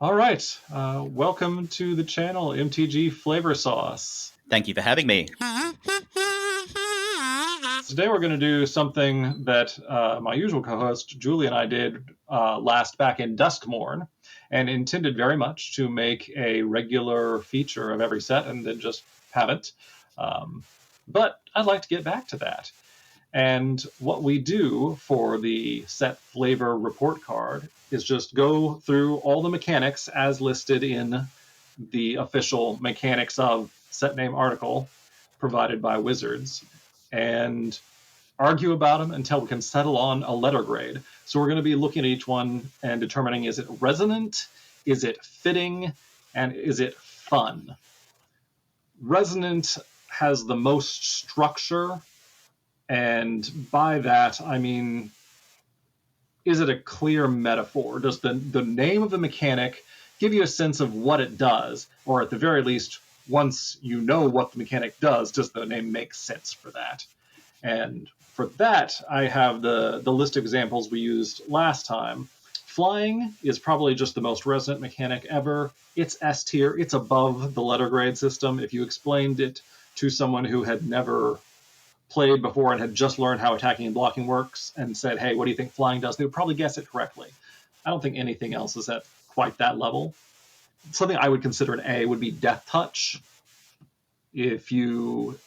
All right, welcome to the channel, MTG Flavor Sauce. Thank you for having me. Today we're going to do something that my usual co-host Julie and I did last back in Duskmorn, and intended very much to make a regular feature of every set, and then just haven't. But I'd like to get back to that. And what we do for the set flavor report card is just go through all the mechanics as listed in the official mechanics of set name article provided by Wizards and argue about them until we can settle on a letter grade. So we're going to be looking at each one and determining, is it resonant, is it fitting, and is it fun? Resonant has the most structure, and by that I mean, is it a clear metaphor? Does the name of the mechanic give you a sense of what it does? Or at the very least, once you know what the mechanic does the name make sense for that? And for that, I have the list of examples we used last time. Flying is probably just the most resonant mechanic ever. It's S tier. It's above the letter grade system. If you explained it to someone who had never played before and had just learned how attacking and blocking works and said, hey, what do you think flying does? They would probably guess it correctly. I don't think anything else is at quite that level. Something I would consider an A would be Death Touch. If you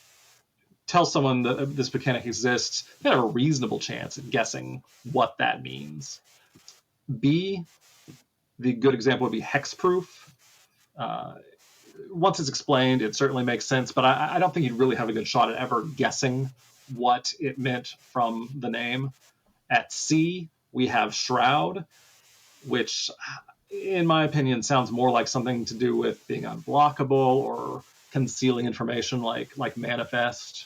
tell someone that this mechanic exists, they have a reasonable chance at guessing what that means. B, the good example would be Hexproof. Once it's explained, it certainly makes sense, but I don't think you'd really have a good shot at ever guessing what it meant from the name. At C, we have Shroud, which, in my opinion, sounds more like something to do with being unblockable or concealing information like Manifest.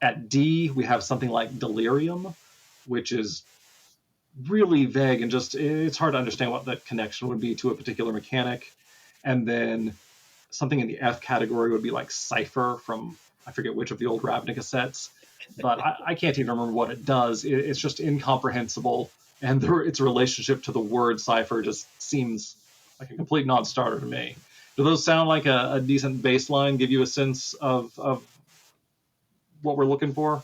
At D, we have something like Delirium, which is really vague and just it's hard to understand what the connection would be to a particular mechanic. And then something in the F category would be like Cipher from, I forget which of the old Ravnica sets, but I can't even remember what it does. It's just incomprehensible, and its relationship to the word Cipher just seems like a complete non-starter to me. Do those sound like a decent baseline? Give you a sense of what we're looking for?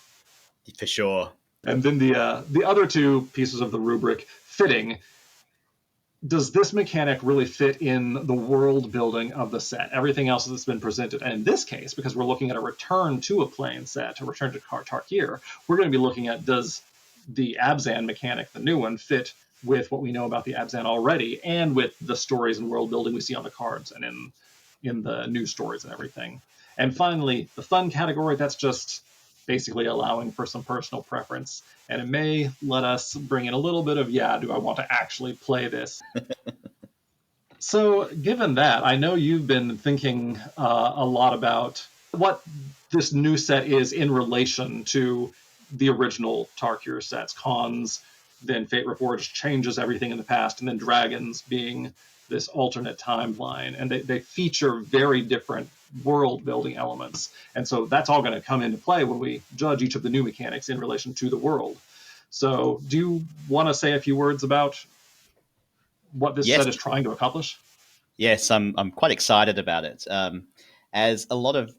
For sure. And then the other two pieces of the rubric, fitting. Does this mechanic really fit in the world building of the set? Everything else that's been presented. And in this case, because we're looking at a return to a playing set, a return to Tarkir, we're going to be looking at, does the Abzan mechanic, the new one, fit with what we know about the Abzan already and with the stories and world building we see on the cards and in the news stories and everything. And finally, the fun category, that's just basically allowing for some personal preference. And it may let us bring in a little bit of, yeah, do I want to actually play this? So, given that, I know you've been thinking a lot about what this new set is in relation to the original Tarkir sets. Cons, then Fate Reforged changes everything in the past, and then Dragons being this alternate timeline. And they feature very different world building elements. And so that's all going to come into play when we judge each of the new mechanics in relation to the world. So, do you want to say a few words about what this Yes, set is trying to accomplish? yes, I'm quite excited about it. As a lot of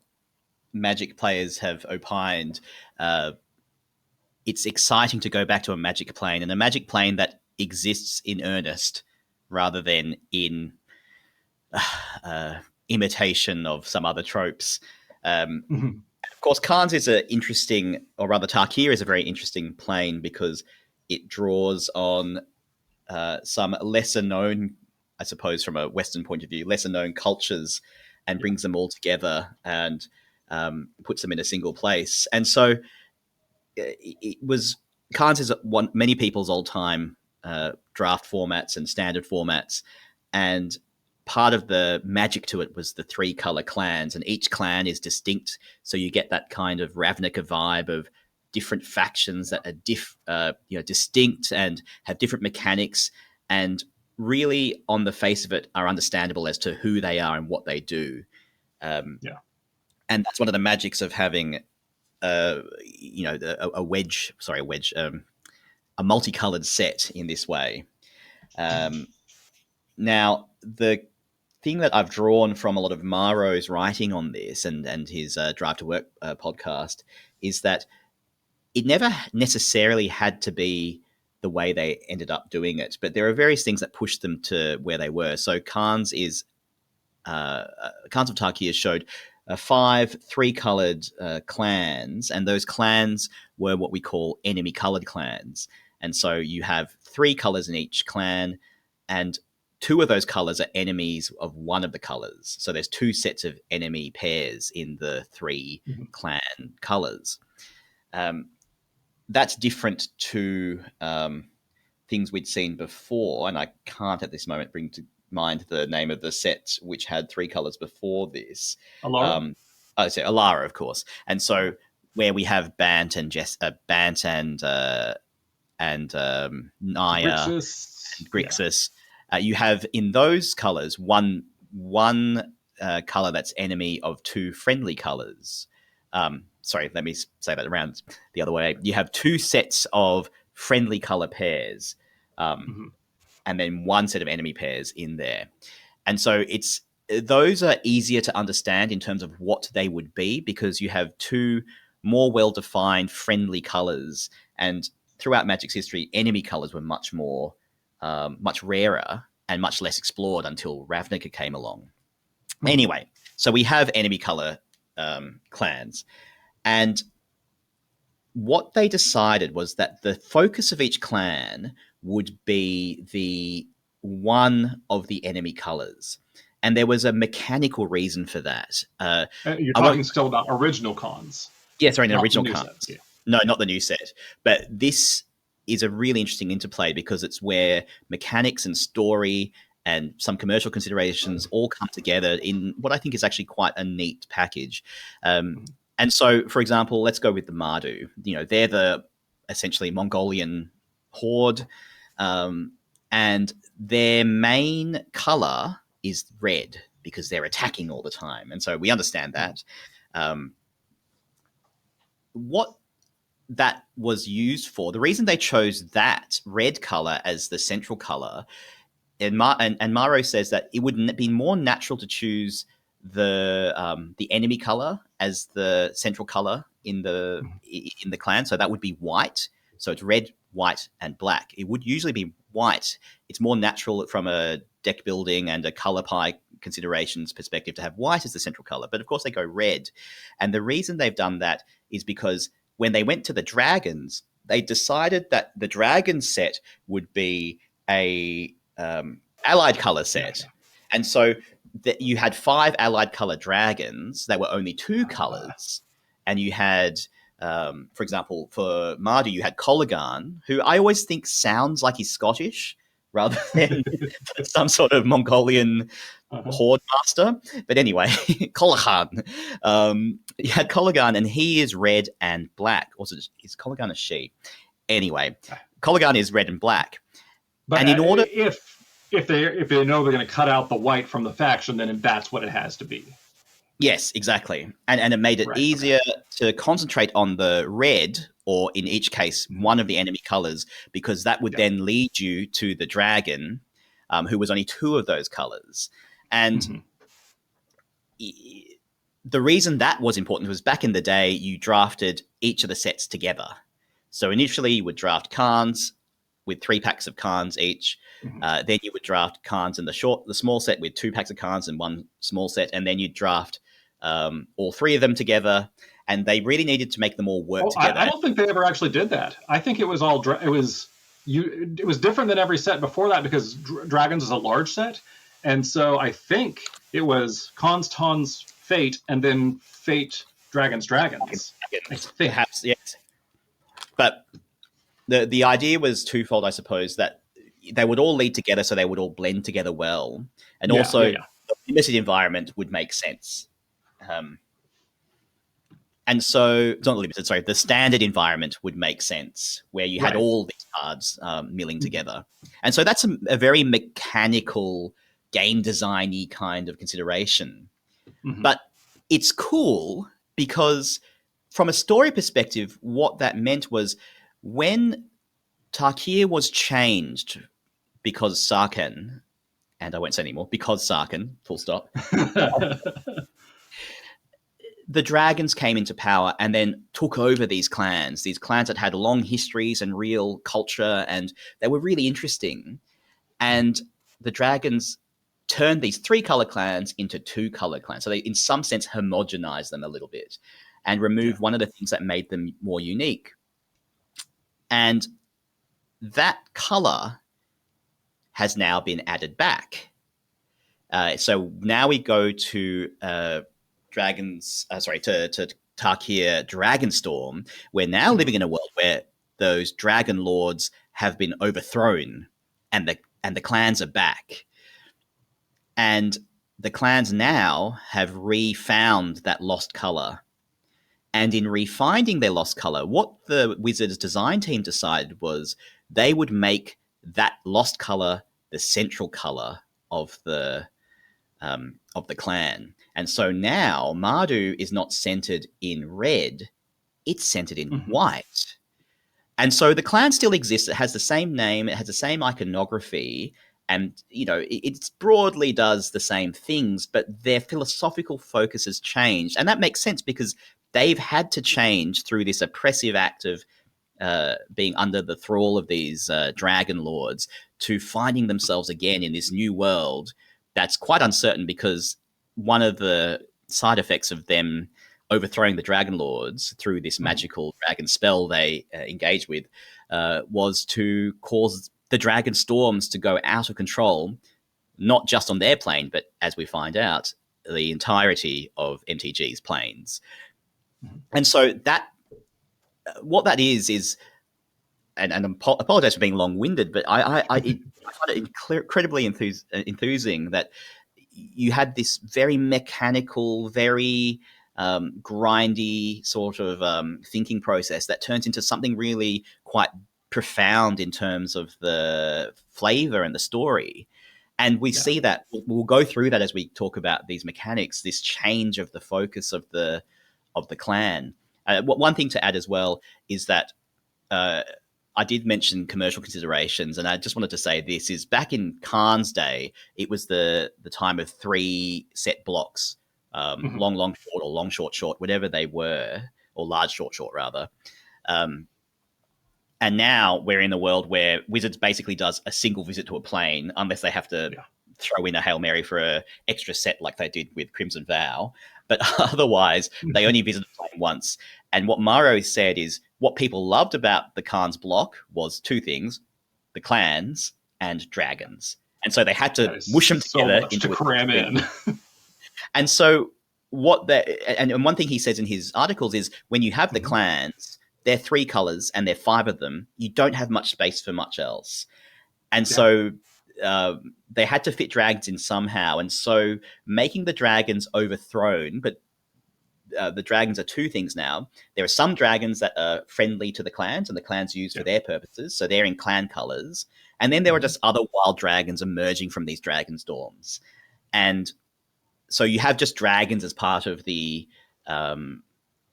Magic players have opined, uh, it's exciting to go back to a Magic plane and a Magic plane that exists in earnest rather than in imitation of some other tropes. Mhm. Of course, Khans is an interesting, or rather, Tarkir is a very interesting plane because it draws on some lesser known, I suppose, from a Western point of view, lesser known cultures and Yeah. brings them all together and puts them in a single place. And so it was Khans is one many people's old time draft formats and standard formats, and part of the magic to it was the three color clans, and each clan is distinct, so you get that kind of Ravnica vibe of different factions that are distinct and have different mechanics, and really on the face of it are understandable as to who they are and what they do. Um, Yeah. and that's one of the magics of having a wedge, sorry, a wedge, a multicolored set in this way. Um, Now, the thing that I've drawn from a lot of Maro's writing on this and his Drive to Work podcast is that it never necessarily had to be the way they ended up doing it, but there are various things that pushed them to where they were. So Khans of Tarkir showed five three-colored clans, and those clans were what we call enemy-colored clans. And so you have three colors in each clan, and two of those colors are enemies of one of the colors. So there's two sets of enemy pairs in the three clan colors. That's different to things we'd seen before, and I can't at this moment bring to mind the name of the set which had three colors before this. Alara? So Alara, of course. And so where we have Bant and Bant and Naya Grixis. and Grixis, you have in those colors one color that's enemy of two friendly colors. Sorry, let me say that around the other way. You have two sets of friendly color pairs, and then one set of enemy pairs in there. And so those are easier to understand in terms of what they would be because you have two more well-defined friendly colors. And throughout Magic's history, enemy colors were much rarer and much less explored until Ravnica came along. Anyway, so we have enemy color clans. And what they decided was that the focus of each clan would be the one of the enemy colors. And there was a mechanical reason for that. You're talking still about original cons. Yeah, sorry, an not original the new cons. set. Yeah. No, not the new set. But this is a really interesting interplay because it's where mechanics and story and some commercial considerations all come together in what I think is actually quite a neat package. And so, for example, let's go with the Mardu. They're the essentially Mongolian horde, and their main color is red because they're attacking all the time. And so we understand that. What that was used for, the reason they chose that red color as the central color, and Maro says that it would be more natural to choose the enemy color as the central color in the clan. So that would be white. So it's red, white, and black. It would usually be white. It's more natural from a deck building and a color pie considerations perspective to have white as the central color. But of course they go red. And the reason they've done that is because when they went to the dragons, they decided that the dragon set would be a allied color set. And so you had 5 allied color dragons that were only 2 colors. And you had, for example, for Mardu, you had Coligan, who I always think sounds like he's Scottish rather than some sort of Mongolian horde master. But anyway, Coligan. You had Coligan, and he is red and black. Also, is Coligan a she? Anyway, Coligan is red and black. But and in order, if they know they're going to cut out the white from the faction, then that's what it has to be. Yes, exactly. And it made it easier to concentrate on the red, or in each case, one of the enemy colors, because that would then lead you to the dragon, who was only 2 of those colors. And the reason that was important was back in the day, you drafted each of the sets together. So initially, you would draft Khans with 3 packs of Khans each. Then you would draft Khans in the small set with 2 packs of Khans and 1 small set. And then you'd draft all 3 of them together. And they really needed to make them all work together. I don't think they ever actually did that. I think it was all it was different than every set before that because Dragons is a large set. And so I think it was Khans, Tons, Fate, and then Fate, Dragons. I think. Perhaps, yes. But the idea was twofold, I suppose, that they would all lead together so they would all blend together well. And the limited environment would make sense. And so, it's not limited, sorry, the standard environment would make sense where you had all these cards milling together. And so that's a very mechanical, game design-y kind of consideration. But it's cool because from a story perspective, what that meant was when Tarkir was changed because Sarkhan and I won't say anymore because Sarkin, full stop. The dragons came into power and then took over these clans that had long histories and real culture, and they were really interesting. And the dragons turned these 3-color clans into 2-color clans. So they, in some sense, homogenized them a little bit and Yeah. removed one of the things that made them more unique. And that color has now been added back. So now we go to to Tarkir Dragonstorm. We're now living in a world where those dragon lords have been overthrown, and the clans are back. And the clans now have refound that lost color. And in refinding their lost color, what the Wizards design team decided was they would make that lost color the central color of the clan. And so now Mardu is not centered in red, it's centered in Mhm. white. And so the clan still exists. It has the same name, it has the same iconography, and it broadly does the same things, but their philosophical focus has changed. And that makes sense because they've had to change through this oppressive act of being under the thrall of these dragon lords to finding themselves again in this new world that's quite uncertain, because one of the side effects of them overthrowing the dragon lords through this Mhm. magical dragon spell they engaged with was to cause the dragon storms to go out of control, not just on their plane, but as we find out, the entirety of MTG's planes. Mhm. And so that what that is and apologize for being long-winded, but I find it incredibly enthusing that you had this very mechanical, very grindy sort of thinking process that turns into something really quite profound in terms of the flavor and the story. And we Yeah. see that we'll go through that as we talk about these mechanics, this change of the focus of the clan. One thing to add as well is that uh, I did mention commercial considerations, and I just wanted to say this is back in Khan's day, it was the time of 3 set blocks, Mhm. long, long, short, or long, short, short, whatever they were, or large, short, short, rather. Um, and now we're in a world where Wizards basically does a single visit to a plane, unless they have to Yeah. throw in a Hail Mary for an extra set like they did with Crimson Vow. But otherwise, they only visit the plane once. And what Maro said is what people loved about the Khan's block was 2 things: the clans and dragons. And so they had to That is mush them so together much to into a cram thing. in. And so and one thing he says in his articles is when you have the Mhm. clans, they're 3 colors and they're 5 of them, you don't have much space for much else. And Yeah. so they had to fit dragons in somehow. And so making the dragons overthrown, but the dragons are 2 things now. There are some dragons that are friendly to the clans and the clans use for Yeah. their purposes. So they're in clan colors. And then there are Mhm. just other wild dragons emerging from these dragon storms. And so you have just dragons as part of um,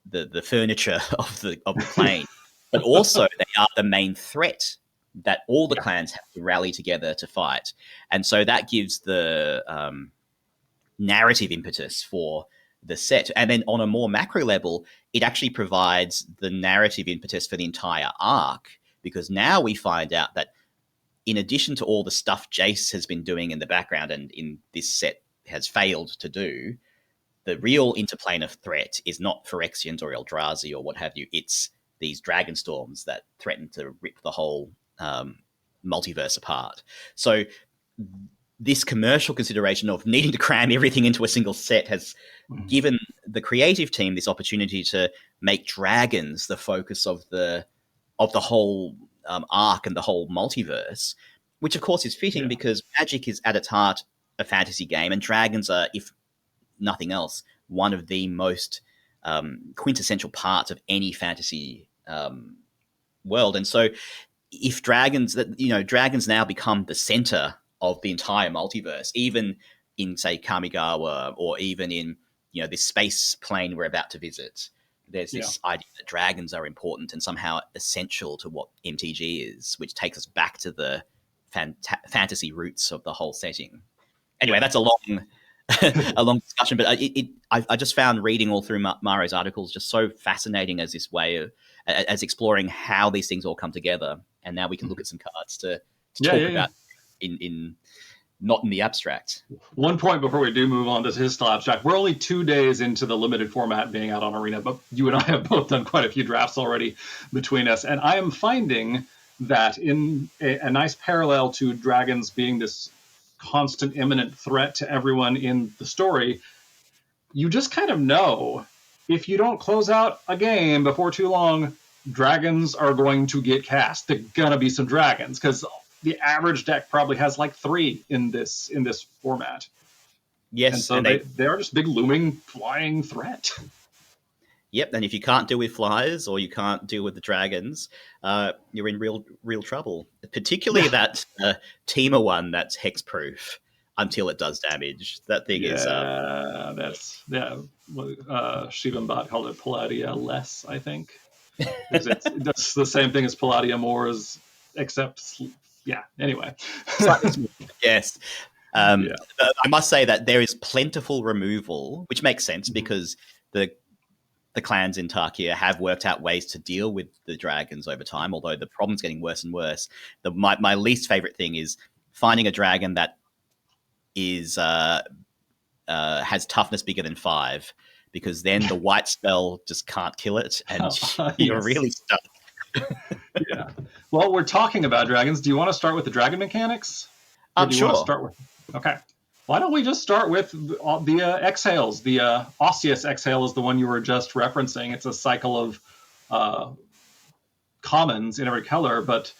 the furniture of the plane, but also they are the main threat that all the Yeah. clans have to rally together to fight, and so that gives the narrative impetus for the set. And then on a more macro level, it actually provides the narrative impetus for the entire arc, because now we find out that in addition to all the stuff Jace has been doing in the background and in this set has failed to do, the real interplanar threat is not Phyrexians or Eldrazi or what have you. It's these dragon storms that threaten to rip the whole multiverse apart. So this commercial consideration of needing to cram everything into a single set has Mhm. given the creative team this opportunity to make dragons the focus of the whole arc and the whole multiverse, which of course is fitting Yeah. because Magic is at its heart a fantasy game, and dragons are, if nothing else, one of the most quintessential parts of any fantasy world. And so, if dragons now become the center of the entire multiverse, even in say Kamigawa or even in this space plane we're about to visit. There's Yeah. this idea that dragons are important and somehow essential to what MTG is, which takes us back to the fantasy roots of the whole setting. Anyway, Yeah. that's a long a long discussion, but I just found reading all through Maro's articles just so fascinating as this way of as exploring how these things all come together, and now we can look at some cards to Yeah, yeah, talk yeah. about in not in the abstract. One point before we do move on to his style abstract, we're only 2 days into the limited format being out on Arena, but you and I have both done quite a few drafts already between us, and I am finding that in a nice parallel to dragons being this constant imminent threat to everyone in the story, you just kind of know if you don't close out a game before too long, dragons are going to get cast. They're gonna be some dragons because the average deck probably has like 3 in this format, and Yes, so and they are just big looming flying threat. yep, and if you can't deal with flyers or you can't deal with the dragons, you're in real trouble. Particularly Yeah, that Teamer one that's hexproof until it does damage. That thing is yeah, that's yeah. Shivanbot called it Palladia less, I think, because it does the same thing as Palladia more, as except yeah. Anyway, slightly smaller. Yes. yeah. I must say that there is plentiful removal, which makes sense Mhm. because the the clans in Tarkir have worked out ways to deal with the dragons over time, although the problem's getting worse and worse. My least favorite thing is finding a dragon that is has toughness bigger than 5, because then the white spell just can't kill it, and you're Yes. really stuck. Yeah. Well, we're talking about dragons. Do you want to start with the dragon mechanics, or do you want to Sure. start with? Okay. Why don't we just start with the exhales? The osseous exhale is the one you were just referencing. It's a cycle of uh, commons in every color, but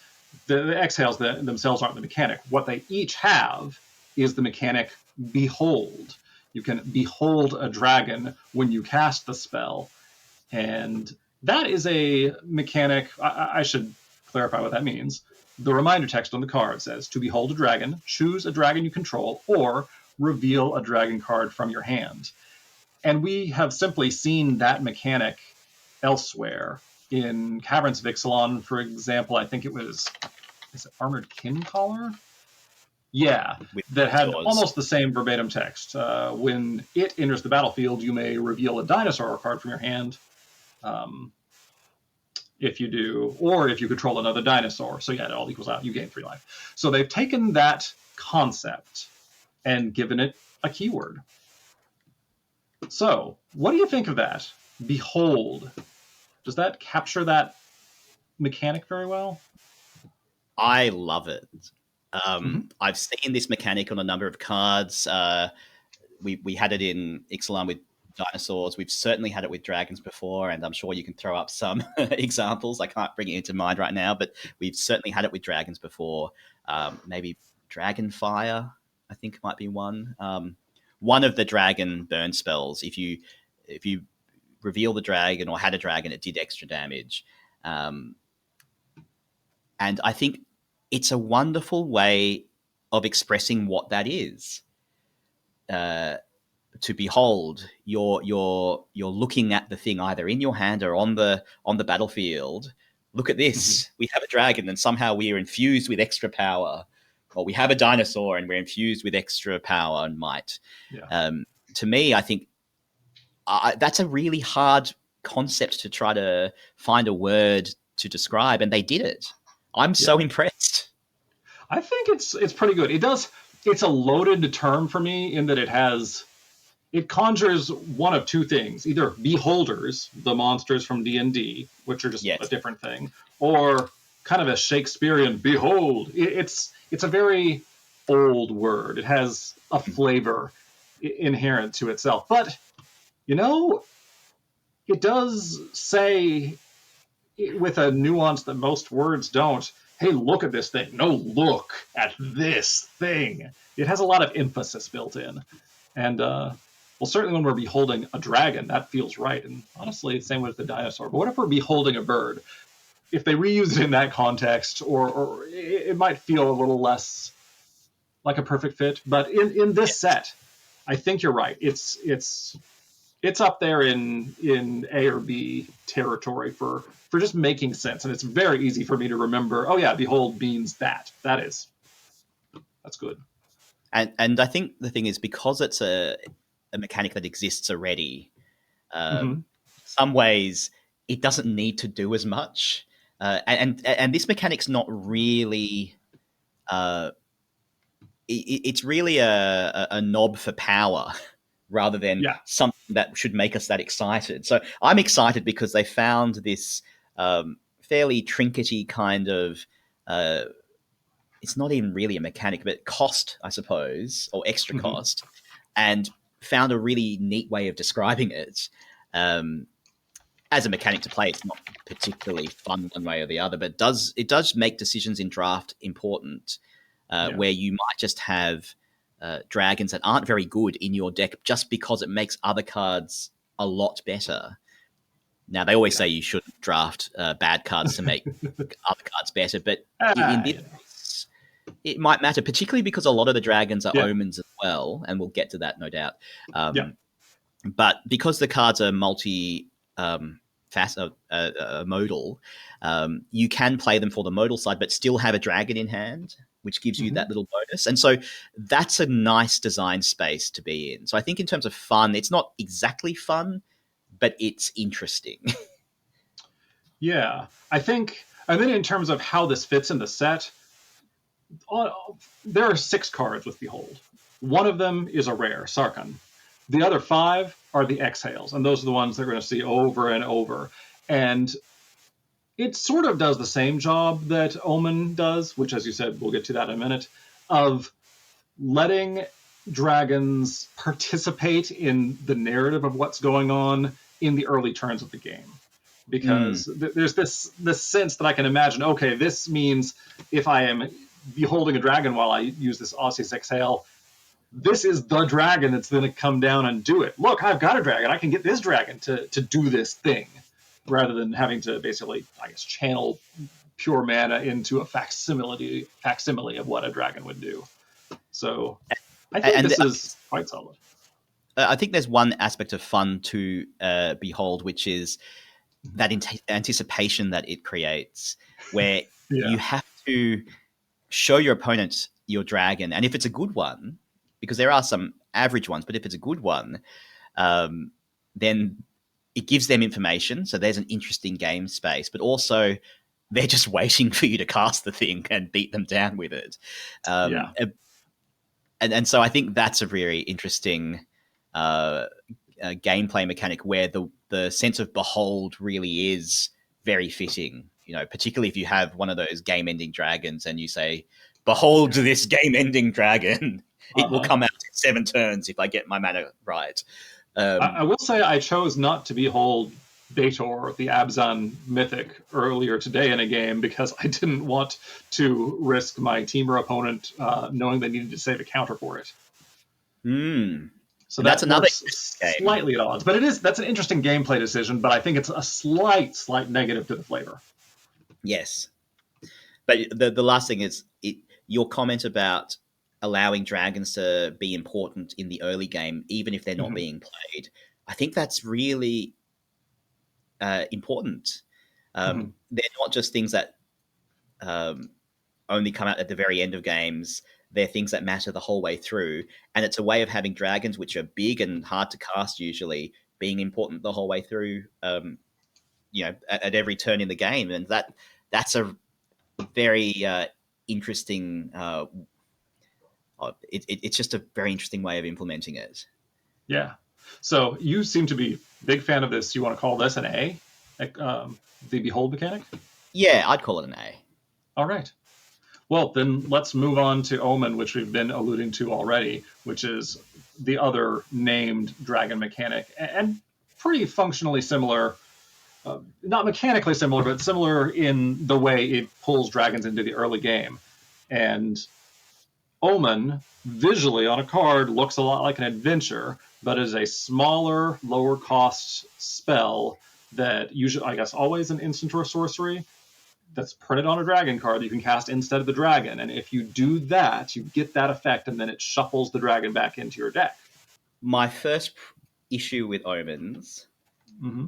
the exhales themselves aren't the mechanic. What they each have is the mechanic behold. You can behold a dragon when you cast the spell, and that is a mechanic. I should clarify what that means. The reminder text on the card says, to behold a dragon, choose a dragon you control, or reveal a dragon card from your hand. And we have simply seen that mechanic elsewhere. In Caverns of Ixalan, for example, I think it was, is it Armored Kincaller? Yeah, With that had yours. almost the same verbatim text. When it enters the battlefield, you may reveal a dinosaur card from your hand. Um, if you do, or if you control another dinosaur. So yeah, it all equals out. You gain 3 life. So they've taken that concept and given it a keyword. So what do you think of that? Behold. Does that capture that mechanic very well? I love it. Mm-hmm. I've seen this mechanic on a number of cards. We had it in Ixalan with dinosaurs. We've certainly had it with dragons before, and I'm sure you can throw up some examples. I can't bring it into mind right now, but we've certainly had it with dragons before. Maybe Dragonfire, I think might be one. One of the dragon burn spells. If you reveal the dragon or had a dragon, it did extra damage. Um, and I think it's a wonderful way of expressing what that is. Uh, to behold, you're looking at the thing either in your hand or on the battlefield. Look at Mm-hmm. this. We have a dragon and somehow we are infused with extra power. Or we have a dinosaur and we're infused with extra power and might. Yeah. Um, to me, I think that's a really hard concept to try to find a word to describe, and they did it. I'm so Yeah. impressed. I think it's pretty good. It does. It's a loaded term for me in that it conjures one of 2 things: either beholders, the monsters from D&D, which are just a Yes. different thing, or kind of a Shakespearean behold. It's a very old word. It has a flavor inherent to itself, but you know, it does say, with a nuance that most words don't, hey, look at this thing. No, look at this thing. It has a lot of emphasis built in. And, well, certainly when we're beholding a dragon, that feels right. And honestly, same with the dinosaur. But what if we're beholding a bird? If they reuse it in that context, or it might feel a little less like a perfect fit. But in this set, I think you're right. It's up there in A or B territory for just making sense, and it's very easy for me to remember. Oh yeah, behold means that. That's good. And I think the thing is, because it's a mechanic that exists already, Hmm. some ways it doesn't need to do as much. And this mechanic's not really. Uh, it's really a knob for power rather than Yeah. something that should make us that excited. So I'm excited because they found this fairly trinkety kind of. It's not even really a mechanic, but cost, I suppose, or extra Hmm. cost, and found a really neat way of describing it. Um, as a mechanic to play, it's not particularly fun one way or the other, but it does make decisions in draft important, Yeah. where you might just have dragons that aren't very good in your deck just because it makes other cards a lot better. Now they always Yeah. say you shouldn't draft bad cards to make other cards better, but in this You know. case, it might matter, particularly because a lot of the dragons are Yeah. omens as well, and we'll get to that no doubt. Yeah. Um, but because the cards are multi modal, you can play them for the modal side, but still have a dragon in hand, which gives you Hmm. that little bonus. And so that's a nice design space to be in. So I think in terms of fun, it's not exactly fun, but it's interesting. Yeah. I think, and then in terms of how this fits in the set, uh, there are 6 cards with Behold. One of them is a rare, Sarkhan. The other 5 are the exhales, and those are the ones they're going to see over and over. And it sort of does the same job that Omen does, which, as you said, we'll get to that in a minute, of letting dragons participate in the narrative of what's going on in the early turns of the game. Mm, Because there's this sense that I can imagine, okay, this means if I am beholding a dragon while I use this Osseous Exhale, this is the dragon that's going to come down and do it. Look, I've got a dragon. I can get this dragon to do this thing, rather than having to basically, I guess, channel pure mana into a facsimile of what a dragon would do. So I think and this is quite solid. I think there's one aspect of fun to Behold, which is that anticipation that it creates, where you Yeah. have to show your opponent your dragon, and if it's a good one, because there are some average ones, but if it's a good one, um, then it gives them information. So there's an interesting game space, but also they're just waiting for you to cast the thing and beat them down with it. Um, Yeah. and so I think that's a very interesting uh, gameplay mechanic where the sense of behold really is very fitting. You know, particularly if you have one of those game-ending dragons and you say, "Behold Yeah. this game-ending dragon! It will Uh-huh. come out in 7 turns if I get my mana right." I Um, will say I chose not to behold Dator, the Abzan mythic, earlier today in a game because I didn't want to risk my team or opponent knowing they needed to save a counter for it. mm, So and that's that another works interesting game. slightly at odds, but that's an interesting gameplay decision. But I think it's a slight negative to the flavor. Yes, but the last thing is your comment about allowing dragons to be important in the early game, even if they're not Hmm. being played. I think that's really important. Hmm. They're not just things that um, only come out at the very end of games. They're things that matter the whole way through, and it's a way of having dragons, which are big and hard to cast usually, being important the whole way through. At every turn in the game, and that's a very interesting. It's just a very interesting way of implementing it. Yeah. So you seem to be a big fan of this. You want to call this an A, like, the Behold mechanic? Yeah, I'd call it an A. All right. Well, then let's move on to Omen, which we've been alluding to already, which is the other named dragon mechanic, and pretty functionally similar. Not mechanically similar, but similar in the way it pulls dragons into the early game. And Omen, visually on a card, looks a lot like an adventure, but is a smaller, lower cost spell that usually, I guess, always an instant or sorcery that's printed on a dragon card that you can cast instead of the dragon. And if you do that, you get that effect, and then it shuffles the dragon back into your deck. My first issue with omens Hmm.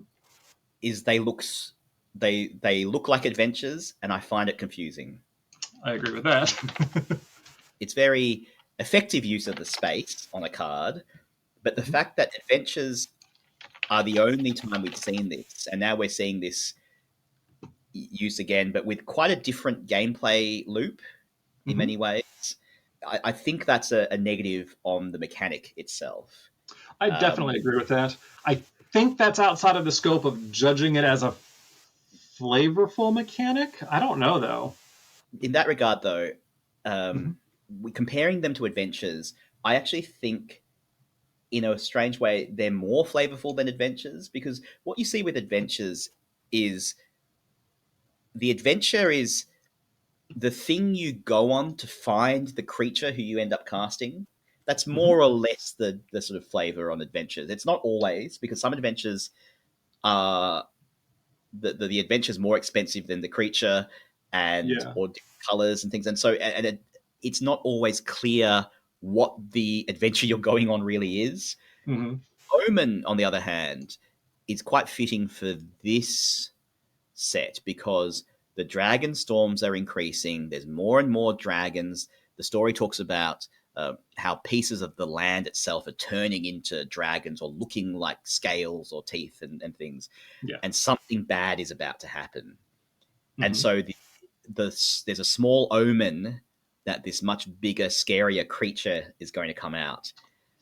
is they look like adventures, and I find it confusing. I agree with that. It's very effective use of the space on a card, but the fact that adventures are the only time we've seen this, and now we're seeing this used again, but with quite a different gameplay loop in Mm-hmm. many ways. I think that's a negative on the mechanic itself. I Um, definitely agree with that. I think that's outside of the scope of judging it as a flavorful mechanic. I don't know though. in that regard, though, Mm-hmm. comparing them to adventures, I actually think, in a strange way, they're more flavorful than adventures because what you see with adventures is the adventure is the thing you go on to find the creature who you end up casting. That's Mm-hmm. more or less the sort of flavor on adventures. It's not always because some adventures are the adventure is more expensive than the creature and Yeah. or different colors and things, and so it's not always clear what the adventure you're going on really is. Mm-hmm. Omen, on the other hand, is quite fitting for this set because the dragon storms are increasing. There's more and more dragons. The story talks about how pieces of the land itself are turning into dragons or looking like scales or teeth and things, Yeah. and something bad is about to happen. And Mm-hmm. so there's a small omen that this much bigger, scarier creature is going to come out.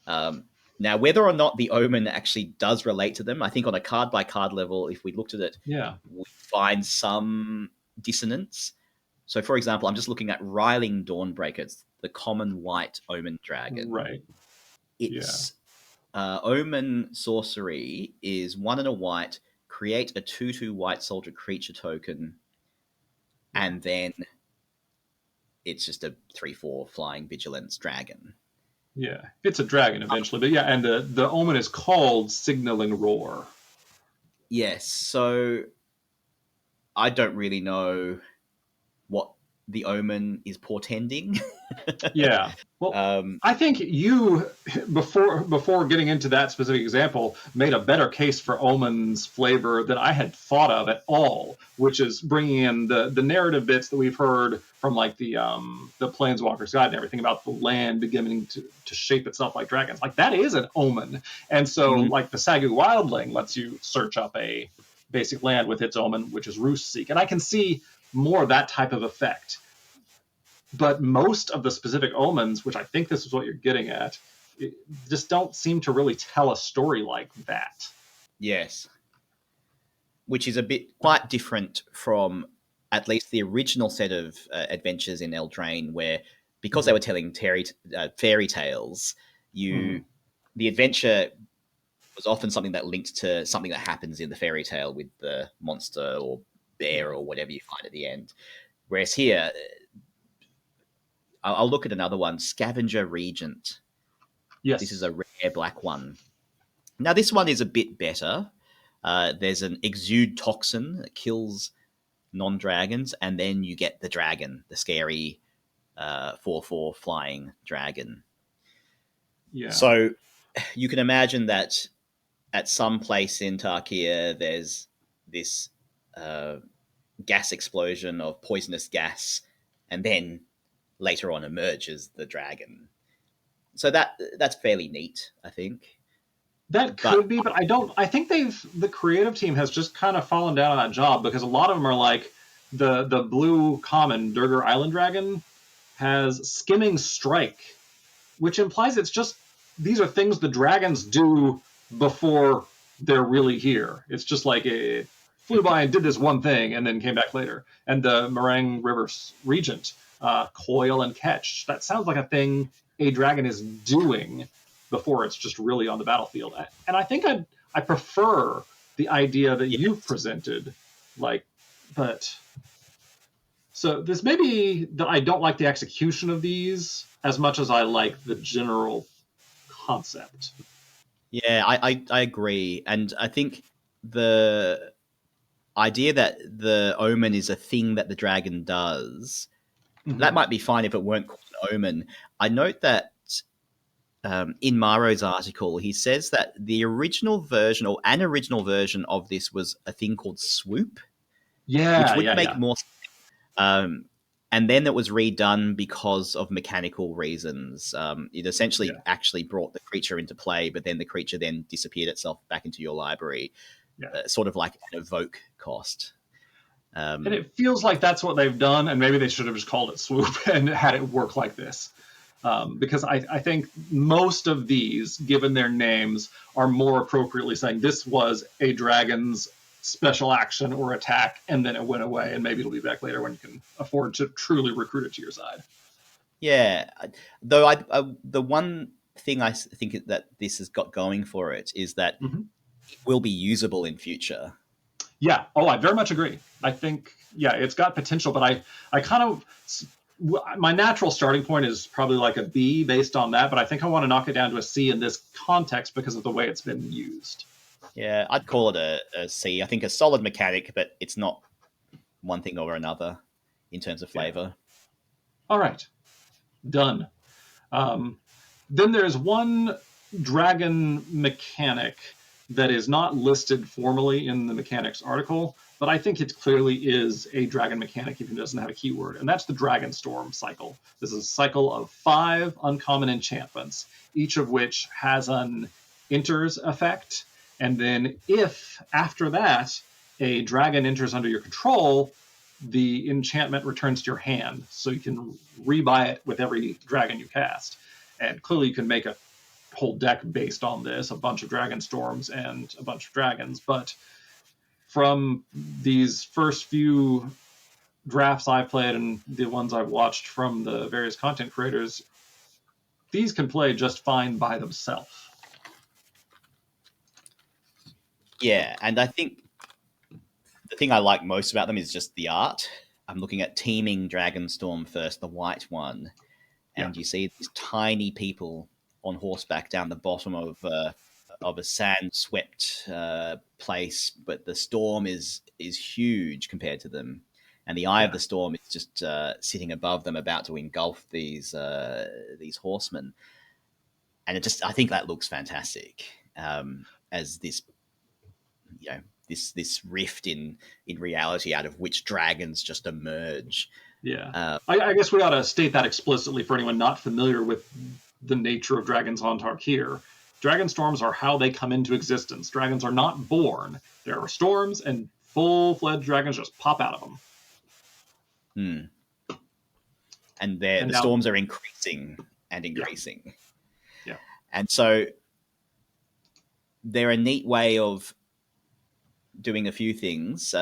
Um, Now, whether or not the omen actually does relate to them, I think on a card by card level, if we looked at it, Yeah. we find some dissonance. So, for example, I'm just looking at Riling Dawnbreakers, the common white omen dragon. Right. Yeah. Its omen sorcery is 1 and a white, create a 2/2 white soldier creature token, Yeah. and then it's just a 3/4 flying vigilance dragon. Yeah. It's a dragon eventually, but yeah, and the omen is called signaling roar. Yes, so I don't really know what the omen is portending. Yeah. Well, um, I think you before getting into that specific example made a better case for Omen's flavor than I had thought of at all, which is bringing in the narrative bits that we've heard from like the Planeswalker's Guide and everything about the land beginning to shape itself like dragons. Like that is an omen, and so mhm, like the Sagu Wildling lets you search up a basic land with its omen, which is Roost Seek, and I can see more of that type of effect, but most of the specific omens, which I think this is what you're getting at, just don't seem to really tell a story like that. yes, which is a bit quite different from at least the original set of adventures in Eldraine, where because they Mm-hmm. were telling fairy tales, Mm-hmm. you the adventure was often something that linked to something that happens in the fairy tale with the monster or bear Yeah. or whatever you find at the end. Whereas here, I'll look at another one, Scavenger Regent. This is Yes. a rare black one. Now, this one is a bit better. There's an exude toxin that kills non dragons, and then you get the dragon, the scary 4/4 flying dragon. Yeah. So you can imagine that at some place in Tarkir, there's this uh, gas explosion of poisonous gas, and then later on emerges the dragon. So that's fairly neat, I think. That But could be, but I don't. I think the creative team has just kind of fallen down on that job because a lot of them are like the blue common Durgar Island Dragon has skimming strike, which implies it's just these are things the dragons do before they're really here. It's just like it flew by and did this one thing and then came back later. And the Meringue River Regent, coil and catch. That sounds like a thing a dragon is doing before it's just really on the battlefield. And I think I prefer the idea that you've yes, presented, like, but so this may be that I don't like the execution of these as much as I like the general concept. yeah, I agree, and I think the idea that the omen is a thing that the dragon does, that Mm-hmm. might be fine if it weren't called an omen. I note that in Maro's article, he says that the original version or an original version of this was a thing called swoop, which Yeah, would yeah, make yeah. more sense. and then it was redone because of mechanical reasons. It essentially Yeah, actually brought the creature into play, but then the creature then disappeared itself back into your library, yeah. sort of like an evoke cost. And Um, it feels like that's what they've done, and maybe they should have just called it Swoop and had it work like this. Because I think most of these, given their names, are more appropriately saying this was a dragon's special action or attack, and then it went away, and maybe it'll be back later when you can afford to truly recruit it to your side. yeah, though the one thing think that this has got going for it is that Mm-hmm. it will be usable in future. Yeah. Oh, I very much agree. I think, yeah, it's got potential, but I kind of, my natural starting point is probably like a B based on that, but I think I want to knock it down to a C in this context because of the way it's been used. Yeah, I'd call it a C. I think a solid mechanic, but it's not one thing or another in terms of Yeah. flavor. All right. Done. Um, then there's one dragon mechanic that is not listed formally in the mechanics article, but I think it clearly is a dragon mechanic even if it doesn't have a keyword, and that's the Dragonstorm cycle. This is a cycle of 5 uncommon enchantments, each of which has an enters effect, and then if after that a dragon enters under your control, the enchantment returns to your hand, so you can rebuy it with every dragon you cast. And clearly, you can make a whole deck based on this, a bunch of dragon storms and a bunch of dragons. But from these first few drafts I've played and the ones I've watched from the various content creators, these can play just fine by themselves. Yeah, and I think the thing I like most about them is just the art. I'm looking at Teeming Dragonstorm first, the white one, Yeah, and you see these tiny people on horseback down the bottom of a sand swept place, but the storm is huge compared to them, and the eye of yeah, the storm is just sitting above them, about to engulf these horsemen, and it just I think that looks fantastic as this you know this rift in reality out of which dragons just emerge. yeah. Uh, I guess we ought to state that explicitly for anyone not familiar with the nature of dragons on Tarkir. Dragon storms are how they come into existence. Dragons are not born. There are storms, and full-fledged dragons just pop out of them. hmm. And And the now, storms are increasing and yeah, increasing. yeah. And so they're a neat way of doing a few things,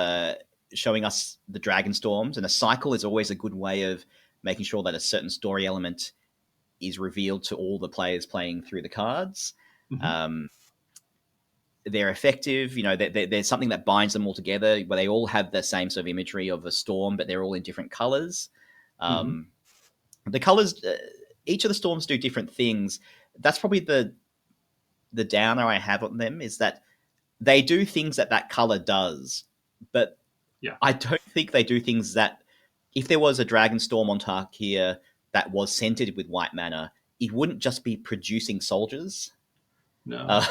showing us the dragon storms. And a cycle is always a good way of making sure that a certain story element is revealed to all the players playing through the cards. Mm-hmm, Um, they're effective. There's something that binds them all together, where they all have the same sort of imagery of a storm, but they're all in different colors. mm-hmm, Um, the colors, each of the storms do different things. That's probably the downer I have on them, is that they do things that color does, but yeah. I don't think they do things that if there was a dragon storm on Tarkir that was centered with white mana, it wouldn't just be producing soldiers. No. Uh,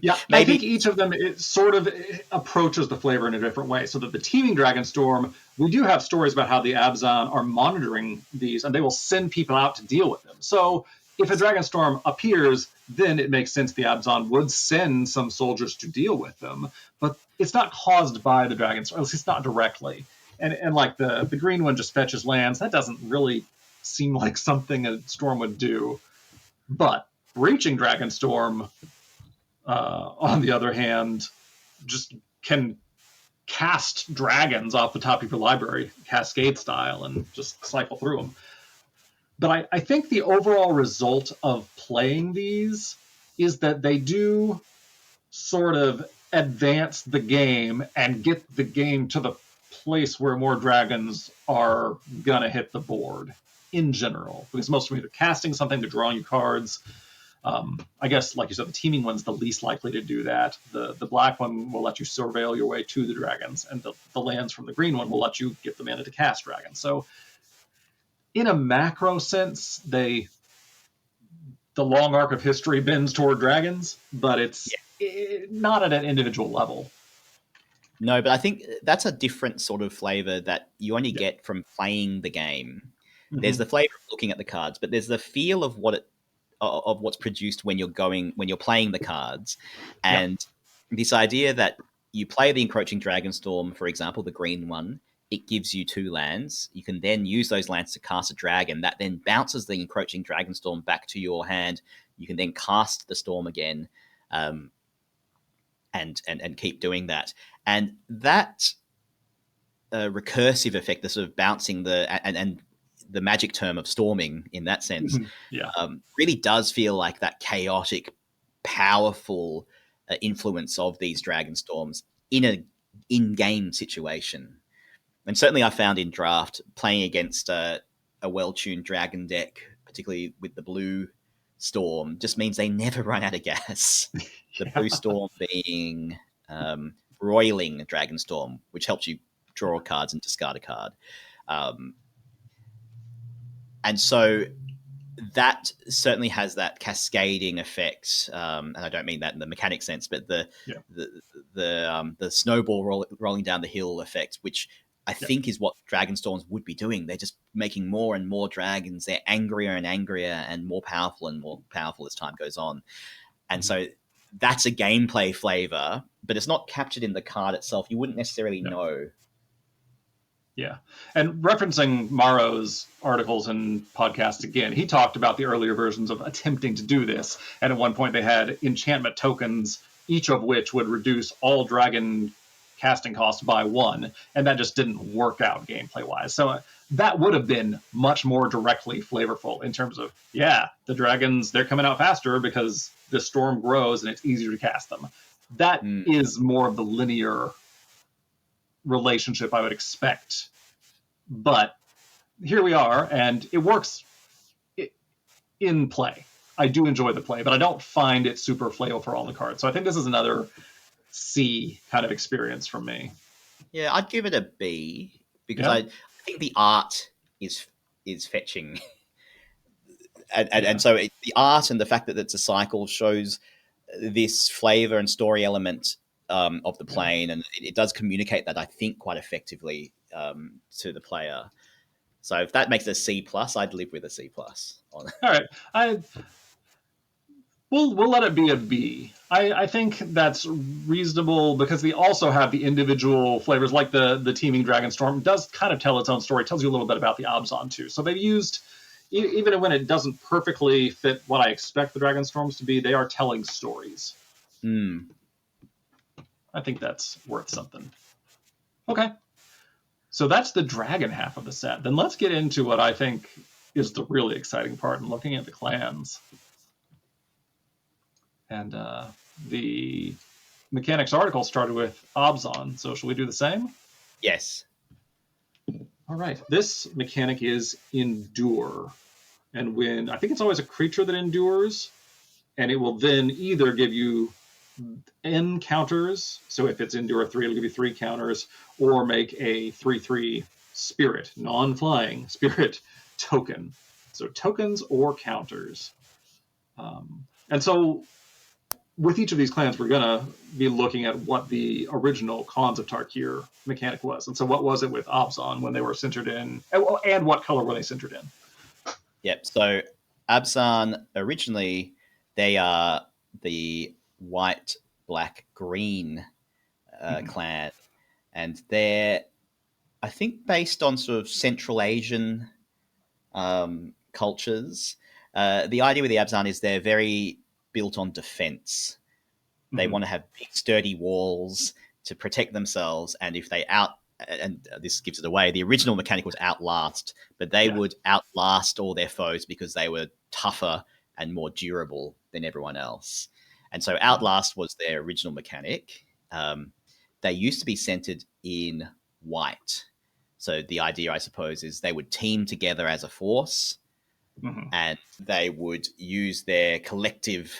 Yeah, I think maybe, each of them it sort of approaches the flavor in a different way. So that the teeming dragon storm, we do have stories about how the Abzan are monitoring these, and they will send people out to deal with them. So if a dragon storm appears, then it makes sense the Abzan would send some soldiers to deal with them. But it's not caused by the dragon storm, at least it's not directly. And like the green one just fetches lands. That doesn't really seem like something a storm would do. But breaching dragon storm on the other hand, just can cast dragons off the top of your library, cascade style, and just cycle through them. But I think the overall result of playing these is that they do sort of advance the game and get the game to the place where more dragons are going to hit the board in general. Because most of them are either casting something, they're drawing you cards, I guess, like you said, the teaming one's the least likely to do that. The black one will let you surveil your way to the dragons, and the lands from the green one will let you get the mana to cast dragons. So, in a macro sense, the long arc of history bends toward dragons, but it's not at an individual level. No, but I think that's a different sort of flavor that you only Yeah. get from playing the game. There's Hmm. the flavor of looking at the cards, but there's the feel of what's produced when you're playing the cards, Yeah. and this idea that you play the encroaching dragonstorm, for example, the green one. It gives you 2 lands. You can then use those lands to cast a dragon. That then bounces the encroaching dragonstorm back to your hand. You can then cast the storm again, um, and keep doing that. And that recursive effect, the sort of bouncing and the magic term of storming in that sense, Yeah. really does feel like that chaotic, powerful influence of these dragon storms in a in-game situation. And certainly, I found in draft playing against a well-tuned dragon deck, particularly with the blue storm, just means they never run out of gas. The blue Yeah. storm being Roiling Dragonstorm, which helps you draw cards and discard a card. Um, and so that certainly has that cascading effect, and I don't mean that in the mechanic sense, but Yeah. the snowball rolling down the hill effect, which I Yeah. think is what dragon storms would be doing. They're just making more and more dragons. They're angrier and angrier and more powerful as time goes on. And Mhm. so that's a gameplay flavor, but it's not captured in the card itself. You wouldn't necessarily Yeah. know. Yeah. And referencing Maro's articles and podcasts again, he talked about the earlier versions of attempting to do this. And at one point, they had enchantment tokens, each of which would reduce all dragon casting costs by 1. And that just didn't work out gameplay wise. So that would have been much more directly flavorful in terms of, yeah, the dragons, they're coming out faster because the storm grows and it's easier to cast them. That Mm, is more of the linear relationship I would expect. But here we are, and it works in play. I do enjoy the play, but I don't find it super flavorful on the card. So I think this is another C kind of experience from me. yeah, I'd give it a B because Yeah, I think the art is is fetching, and yeah, so the art and the fact that it's a cycle shows this flavor and story element of the yeah. plane, and it does communicate that I think quite effectively to the player. So if that makes it a C plus, I'd live with a C plus on. All right, I we'll let it be a B. I think that's reasonable because they also have the individual flavors, like the teeming Dragonstorm does kind of tell its own story. It tells you a little bit about the Abzan too. So they've used, even when it doesn't perfectly fit what I expect the Dragonstorms to be, they are telling stories. Mm. I think that's worth something. Okay, so that's the dragon half of the set. Then let's get into what I think is the really exciting part in looking at the clans. And the mechanics article started with Abzan, so shall we do the same? Yes. All right. This mechanic is Endure. And when I think it's always a creature that endures, and it will then either give you N counters. So if it's Endure 3, it'll give you 3 counters, or make a 3/3 spirit, non flying spirit token. So tokens or counters. And so with each of these clans, we're going to be looking at what the original Khans of Tarkir mechanic was. And so, what was it with Abzan when they were centered in, and what color were they centered in? Yep. So Absan originally they are the white, black, green Mm-hmm. clan, and they're I think based on sort of Central Asian cultures. The idea with the Abzan is they're very built on defense. They Mm-hmm. want to have big, sturdy walls to protect themselves, and if they out and this gives it away. The original mechanic was outlast, but they Yeah. would outlast all their foes because they were tougher and more durable than everyone else. And so Mm-hmm. outlast was their original mechanic. They used to be centered in white. So the idea, I suppose, is they would team together as a force Mm-hmm. and they would use their collective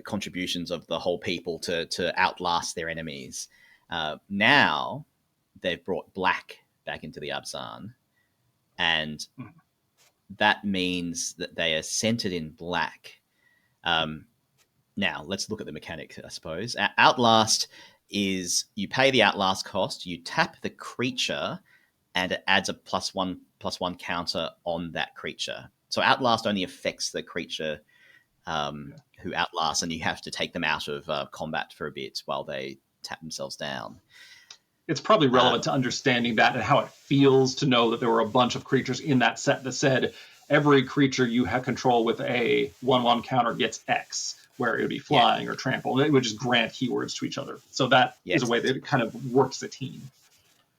contributions of the whole people to outlast their enemies. Now they've brought black back into the Abzan, and that means that they are centered in black. Um, Now let's look at the mechanic. I suppose Outlast is you pay the Outlast cost, you tap the creature, and it adds a +1/+1 counter on that creature. So Outlast only affects the creature who Outlast, and you have to take them out of combat for a bit while they tap themselves down. It's probably relevant to understanding that and how it feels to know that there were a bunch of creatures in that set that said every creature you have control with a 1/1 counter gets X, where it would be flying or trample. It would just grant keywords to each other. So that is a way that it kind of works as a team.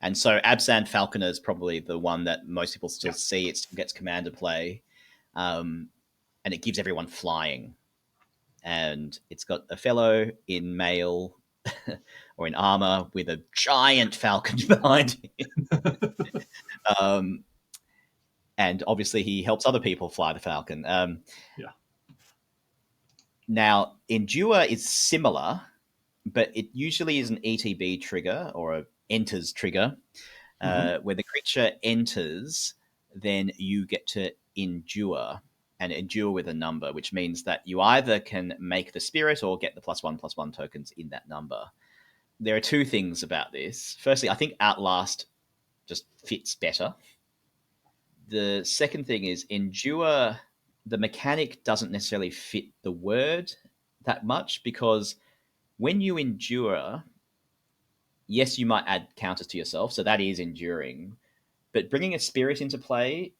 And so Abzan Falconer is probably the one that most people still see. It still gets commander play. And it gives everyone flying. And it's got a fellow in mail or in armor with a giant falcon behind him. And obviously he helps other people fly the falcon. Now, Endure is similar, but it usually is an ETB trigger or a enters trigger. Where the creature enters, then you get to endure and endure with a number, which means that you either can make the spirit or get the +1/+1 tokens in that number. There are two things about this. Firstly, I think Outlast just fits better. The second thing is endure, the mechanic doesn't necessarily fit the word that much, because when you endure, yes, you might add counters to yourself, so that is enduring. But bringing a spirit into play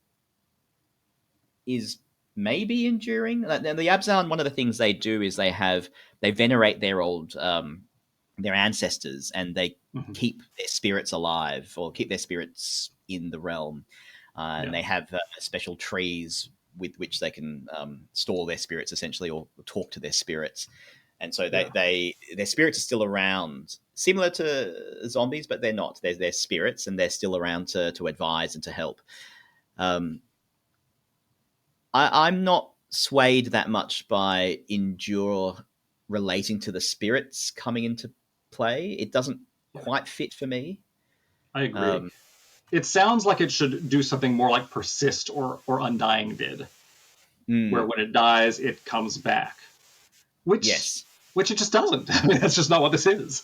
is maybe enduring. Now, the Abzan, one of the things they do is they venerate their old their ancestors, and they keep their spirits alive or keep their spirits in the realm. And they have special trees with which they can store their spirits, essentially, or talk to their spirits. And so their spirits are still around, similar to zombies, but they're not. They're spirits, and they're still around to advise and to help. I'm not swayed that much by endure relating to the spirits coming into play. It doesn't quite fit for me. I agree. It sounds like it should do something more like persist or Undying did, where when it dies, it comes back. Which it just doesn't. I mean, that's just not what this is.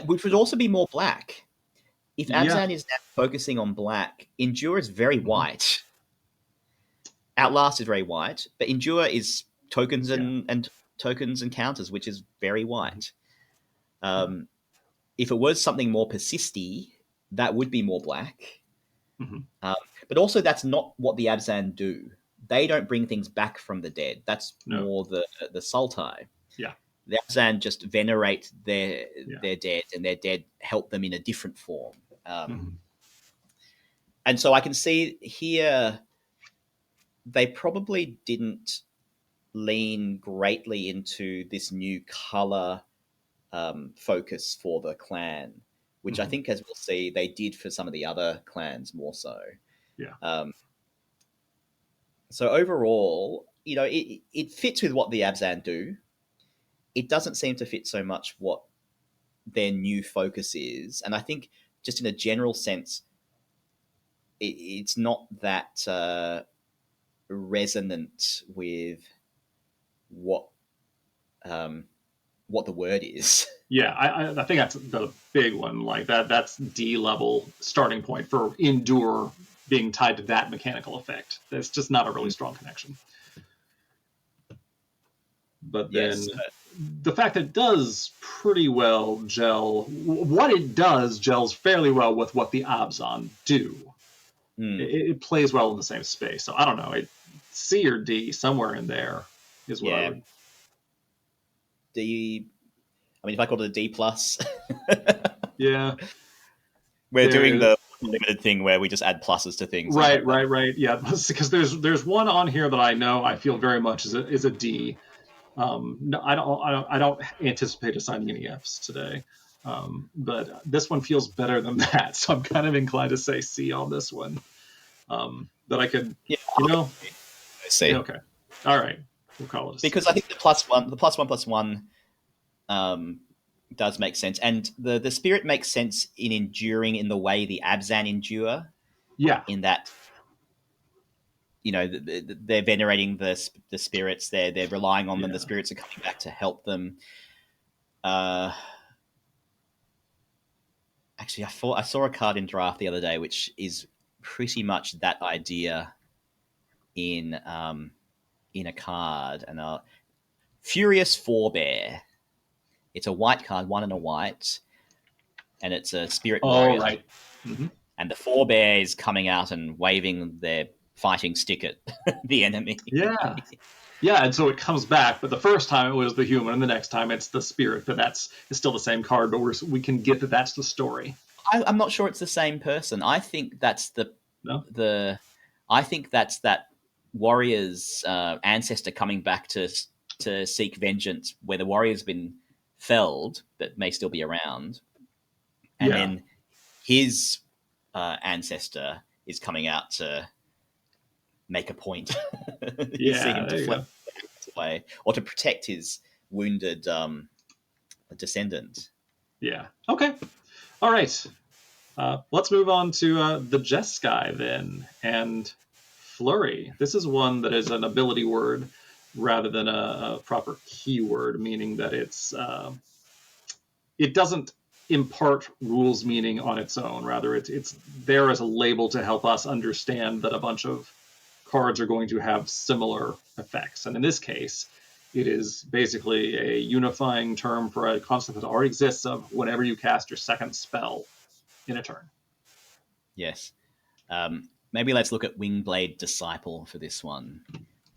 Which would also be more black. If Abzan is now focusing on black, Endure is very white. Outlast is very white, but Endure is tokens and tokens and counters, which is very white. If it was something more persisty, that would be more black. But also, that's not what the Abzan do. They don't bring things back from the dead. That's more the Sultai. The Abzan just venerate their dead, and their dead help them in a different form. And so I can see here they probably didn't lean greatly into this new color focus for the clan, which I think, as we'll see, they did for some of the other clans more so. So overall, it fits with what the Abzan do. It doesn't seem to fit so much what their new focus is. And I think just in a general sense, it's not that resonant with what the word is. Yeah, I think that's the big one. Like that's D level starting point for endure being tied to that mechanical effect. That's just not a really strong connection. But then the fact that it does pretty well gel, what it does gels fairly well with what the Abzan do. It plays well in the same space. So I don't know, C or D, somewhere in there is what I would. D. I mean, if I called it a D plus, we're doing the limited thing where we just add pluses to things. Right. Yeah, because there's one on here that I know I feel very much is a D. No, I don't anticipate assigning any Fs today, but this one feels better than that, so I'm kind of inclined to say C on this one. But I could, C. Okay, all right, we'll call it a C. Because I think the +1/+1 does make sense, and the spirit makes sense in enduring in the way the Abzan endure. In that, they're venerating the spirits. They're relying on them. The spirits are coming back to help them. Actually, I saw a card in draft the other day, which is pretty much that idea in in a card, and Furious Forebear. It's a white card, one and a white, and it's a spirit Oh, warrior. right. Mm-hmm. And the forebear is coming out and waving their fighting stick at the enemy. Yeah. Yeah, and so it comes back, but the first time it was the human, and the next time it's the spirit. But it's still the same card, but we can get that that's the story. I'm not sure it's the same person. I think that's No. the I think that's that warrior's ancestor coming back to seek vengeance, where the warrior's been felled but may still be around, and Yeah. then his ancestor is coming out to make a point. You see Yeah. him There you deflect go. away, or to protect his wounded descendant. Yeah. Okay. All right. Let's move on to the Jeskai then, and Flurry. This is one that is an ability word rather than a proper keyword, meaning that it doesn't impart rules meaning on its own. Rather, it's there as a label to help us understand that a bunch of cards are going to have similar effects. And in this case, it is basically a unifying term for a concept that already exists of whenever you cast your second spell in a turn. Yes. Maybe let's look at Wingblade Disciple for this one.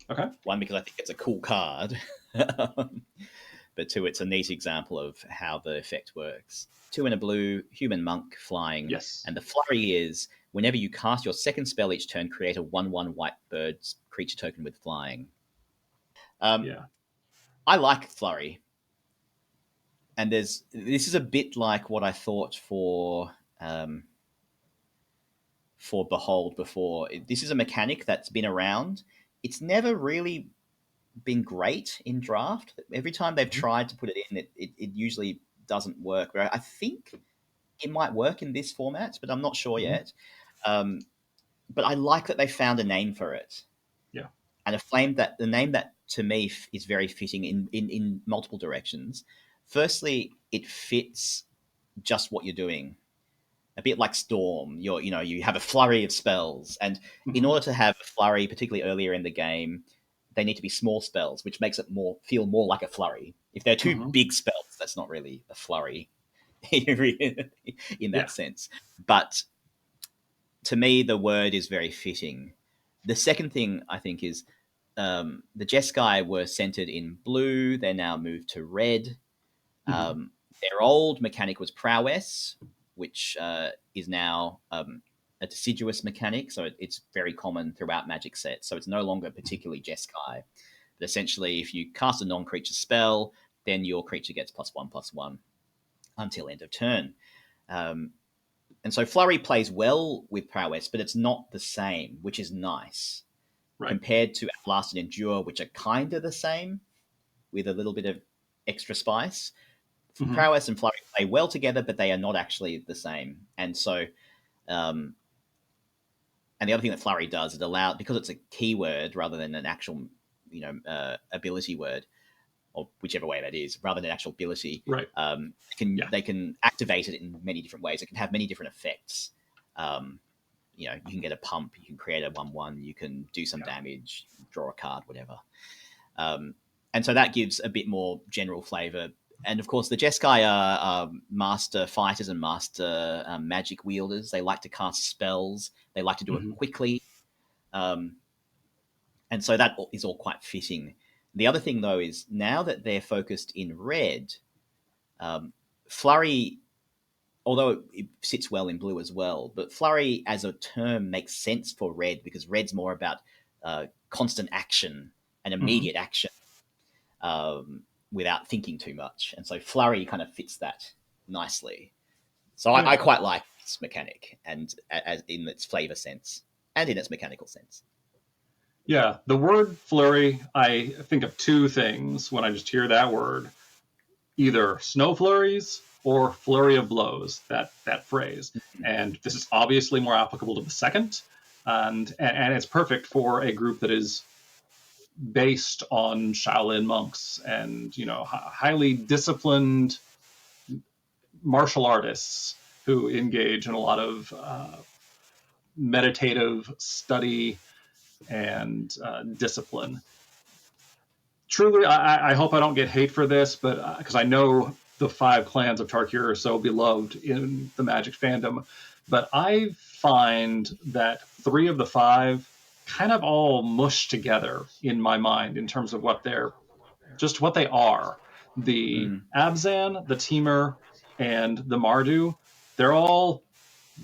Okay. One, because I think it's a cool card, but two, it's a neat example of how the effect works. 2 and a blue, human monk flying, Yes. and the flurry is whenever you cast your second spell each turn, create a 1/1 white bird creature token with flying. Yeah. I like flurry, and this is a bit like what I thought for Behold before. This is a mechanic that's been around. It's never really been great in draft. Every time they've Mhm. tried to put it in, it usually doesn't work. But I think it might work in this format, but I'm not sure Mhm. yet. Um, but I like that they found a name for it, Yeah. and a flame that the name that to me is very fitting in multiple directions. Firstly, it fits just what you're doing. A bit like Storm, you have a flurry of spells, and in Mhm. order to have a flurry, particularly earlier in the game, they need to be small spells, which makes it feel more like a flurry. If they're two Mhm. big spells, that's not really a flurry in that Yeah. sense. But to me, the word is very fitting. The second thing I think is the Jeskai were centered in blue. They're now moved to red. Mhm. Their old mechanic was prowess, which is now a deciduous mechanic, so it's very common throughout Magic sets. So it's no longer particularly Jeskai. But essentially, if you cast a non-creature spell, then your creature gets +1/+1 until end of turn. Um, and so Flurry plays well with prowess, but it's not the same, which is nice Right. compared to Outlast and Endure, which are kind of the same with a little bit of extra spice. Mhm. Prowess and Flurry play well together, but they are not actually the same. And so, um, and the other thing that Flurry does, it allows, because it's a keyword rather than an actual, ability word, or whichever way that is, rather than an actual ability, Right. Yeah. they can activate it in many different ways. It can have many different effects. Um, you can get a pump, you can create a 1/1, you can do some Yeah. damage, draw a card, whatever. Um, and so that gives a bit more general flavor. And of course, the Jeskai are master fighters and master magic wielders. They like to cast spells. They like to do it Mhm. quickly. Um, and so that is all quite fitting. The other thing, though, is now that they're focused in red, Flurry, although it sits well in blue as well, but Flurry as a term makes sense for red because red's more about constant action and Mhm. immediate action without thinking too much. And so Flurry kind of fits that nicely. So I Yeah. quite like this mechanic and as in its flavor sense and in its mechanical sense. Yeah. The word flurry, I think of two things when I just hear that word: either snow flurries or flurry of blows. That phrase, and this is obviously more applicable to the second, and it's perfect for a group that is based on Shaolin monks and highly disciplined martial artists who engage in a lot of meditative study and discipline. Truly, I hope I don't get hate for this, but because I know the 5 clans of Tarkir are so beloved in the Magic fandom, but I find that 3 of the 5 kind of all mush together in my mind in terms of what they are. The Mm. Abzan, the Temur, and the Mardu, they're all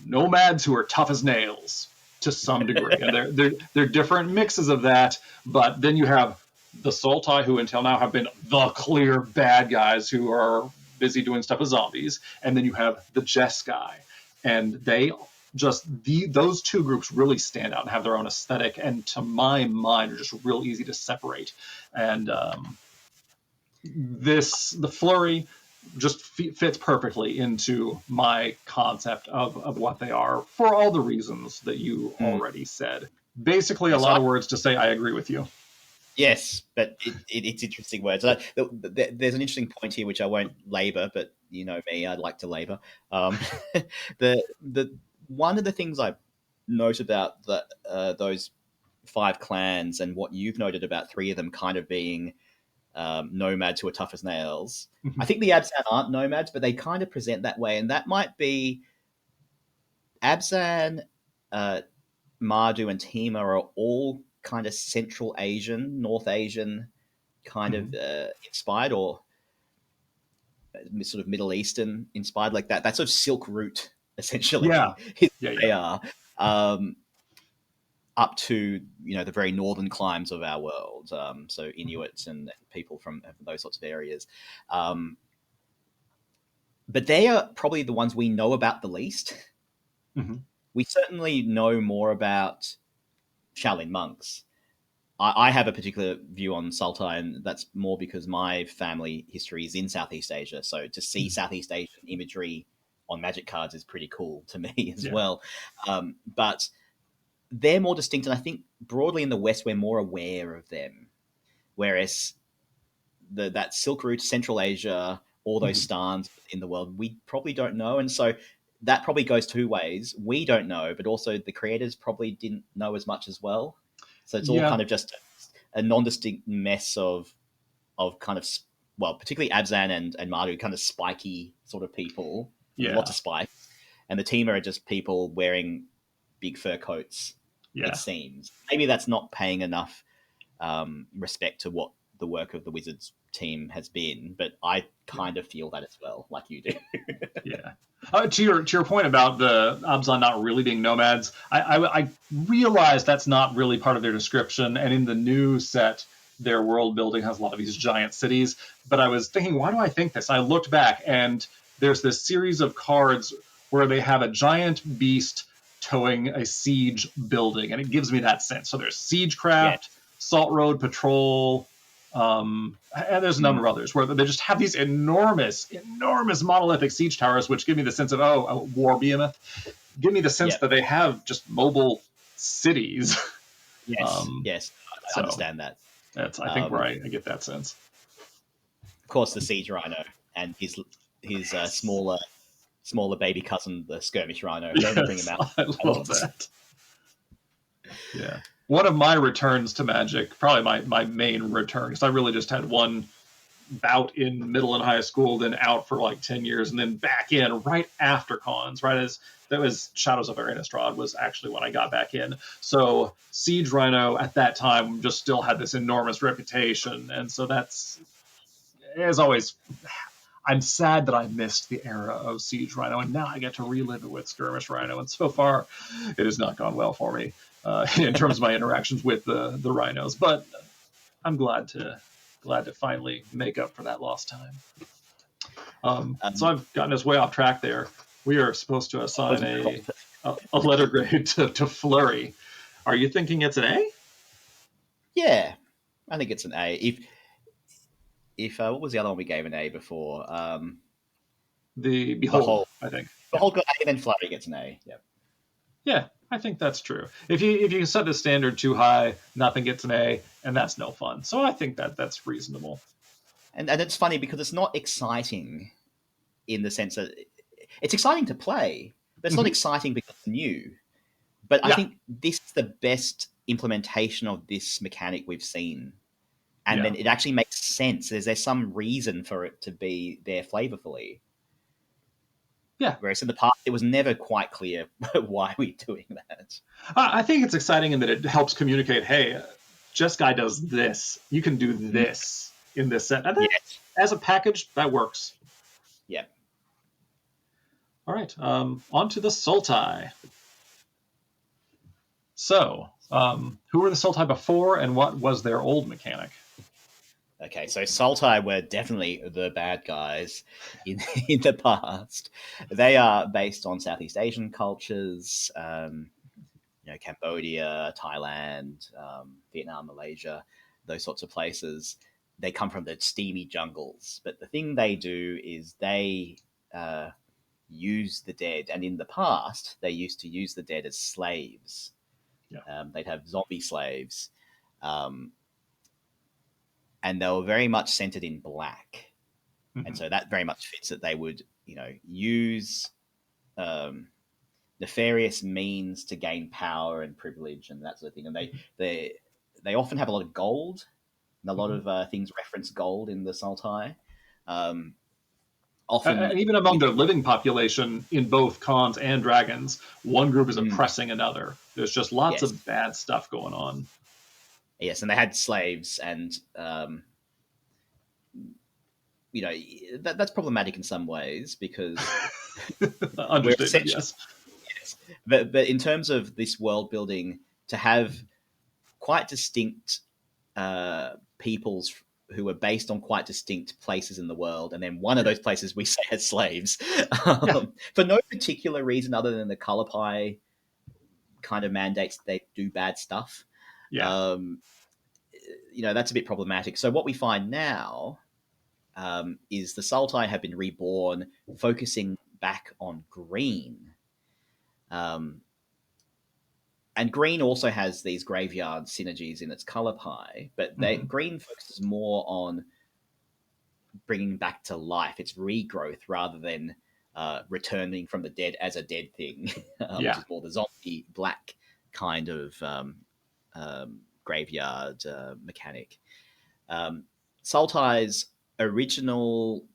nomads who are tough as nails to some degree, and they're different mixes of that. But then you have the Sultai, who until now have been the clear bad guys who are busy doing stuff with zombies, and then you have the Jeskai, and they those 2 groups really stand out and have their own aesthetic, and to my mind are just real easy to separate. And the flurry just fits perfectly into my concept of what they are for all the reasons that you Mm. already said. Basically, a Yeah, so lot of words to say I agree with you. yes, but it's interesting words. There's an interesting point here which I won't labour, but you know me, I'd like to labour. Um, the one of the things I note about those 5 clans and what you've noted about 3 of them kind of being nomads who are tough as nails. I Mhm. think the Abzan aren't nomads, but they kind of present that way, and that might be Abzan, uh, Mardu, and Tima are all kind of Central Asian, North Asian kind of Mhm. inspired, or sort of Middle Eastern inspired, like that. That sort of Silk Route, Yeah, essentially, is yeah, what they yeah, are. Um, Up to the very northern climes of our world, so Inuits and people from those sorts of areas. Um, but they are probably the ones we know about the least. Mhm. We certainly know more about Shaolin monks. I have a particular view on Sultai, and that's more because my family history is in Southeast Asia. So to see Mhm. Southeast Asian imagery on magic cards is pretty cool to me as Yeah, well. But they're more distinct, and I think broadly in the West we're more aware of them. Whereas that Silk Route, Central Asia, all those Mhm. stans in the world, we probably don't know, and so that probably goes 2 ways. We don't know, but also the creators probably didn't know as much as well. So it's all yeah, kind of just a non-distinct mess of kind of, well, particularly Abzan and Maru, kind of spiky sort of people with lots yeah, of spikes, and the team are just people wearing big fur coats. It yeah, seems maybe that's not paying enough respect to what the work of the Wizards team has been, but I yeah, kind of feel that as well, like you do. yeah. To your point about the Abzan not really being nomads, I realize that's not really part of their description, and in the new set, their world building has a lot of these giant cities. But I was thinking, why do I think this? I looked back, and there's this series of cards where they have a giant beast towing a siege building, and it gives me that sense. So there's Yeah. Siegecraft, Salt Road Patrol, and there's a Mm. number of others where they just have these enormous, enormous monolithic siege towers, which give me the sense of, oh, a war behemoth. Give me the sense Yeah. that they have just mobile cities. Yes. um, Yes. I so understand that. that's, I think, where Of I get that sense. course, the siege rhino and his Yes. smaller baby cousin, the skirmish rhino. They only bring him Yes, out I love battles. that. Yeah. One of my returns to Magic, probably my main return, because I really just had one bout in middle and high school, then out for like 10 years, and then back in right after cons, right as that was Shadows of Innistrad was actually when I got back in. So Siege Rhino at that time just still had this enormous reputation. And so that's, as always, I'm sad that I missed the era of Siege Rhino, and now I get to relive it with Skirmish Rhino. And so far, it has not gone well for me in terms of my interactions with the rhinos. But I'm glad to finally make up for that lost time. So Um, I've gotten us way off track there. We are supposed to assign a letter grade to Flurry. Are you thinking it's an A? yeah, I think it's an A. If what was the other one we gave an A before? The The Behold, whole I think. the Yeah, whole got A, then Flurry gets an A. Yeah. yeah, I think that's true. If you set the standard too high, nothing gets an A, and that's no fun. So I think that's reasonable. And it's funny because it's not exciting in the sense that it's exciting to play, but it's not Hmm. exciting because it's new. But I Yeah, think this is the best implementation of this mechanic we've seen. And yeah. then it actually makes sense. There's some reason for it to be there flavorfully. Yeah, Whereas in the past, it was never quite clear why we're doing that. I think it's exciting in that it helps communicate. Hey, Jeskai does this. You can do Mm, this in this set. And that, yes. as a package, that works. Yeah. All right, on to the Sultai. So, who were the Sultai before, and what was their old mechanic? Okay, so Sultai were definitely the bad guys in in the past. They are based on Southeast Asian cultures, Cambodia, Thailand, Vietnam, Malaysia, those sorts of places. They come from the steamy jungles, but the thing they do is they uh, use the dead, and in the past they used to use the dead as slaves. Yeah. They'd have zombie slaves, um, and they were very much centered in black. And Hmm. so that very much fits that they would, use um, nefarious means to gain power and privilege and that sort of thing. And they often have a lot of gold, and a lot Hmm. of things reference gold in the Sultai. Um, often And even among with the living population in both cons and dragons, one group is mm, oppressing another. There's just lots yes, of bad stuff going on. yes, and they had slaves, and that's problematic in some ways because we're Understatement, essentially yes. yes, but in terms of this world building, to have quite distinct peoples who are based on quite distinct places in the world, and then one of Yeah. those places we say as slaves Yeah. for no particular reason other than the color pie kind of mandates they do bad stuff. Yeah. Um, that's a bit problematic. So what we find now is the Sultai have been reborn, focusing back on green. Um, and green also has these graveyard synergies in its color pie, but Hmm. green focuses more on bringing back to life. It's regrowth rather than returning from the dead as a dead thing, which Yeah. is more the zombie black kind of graveyard mechanic. Um, Sultai's original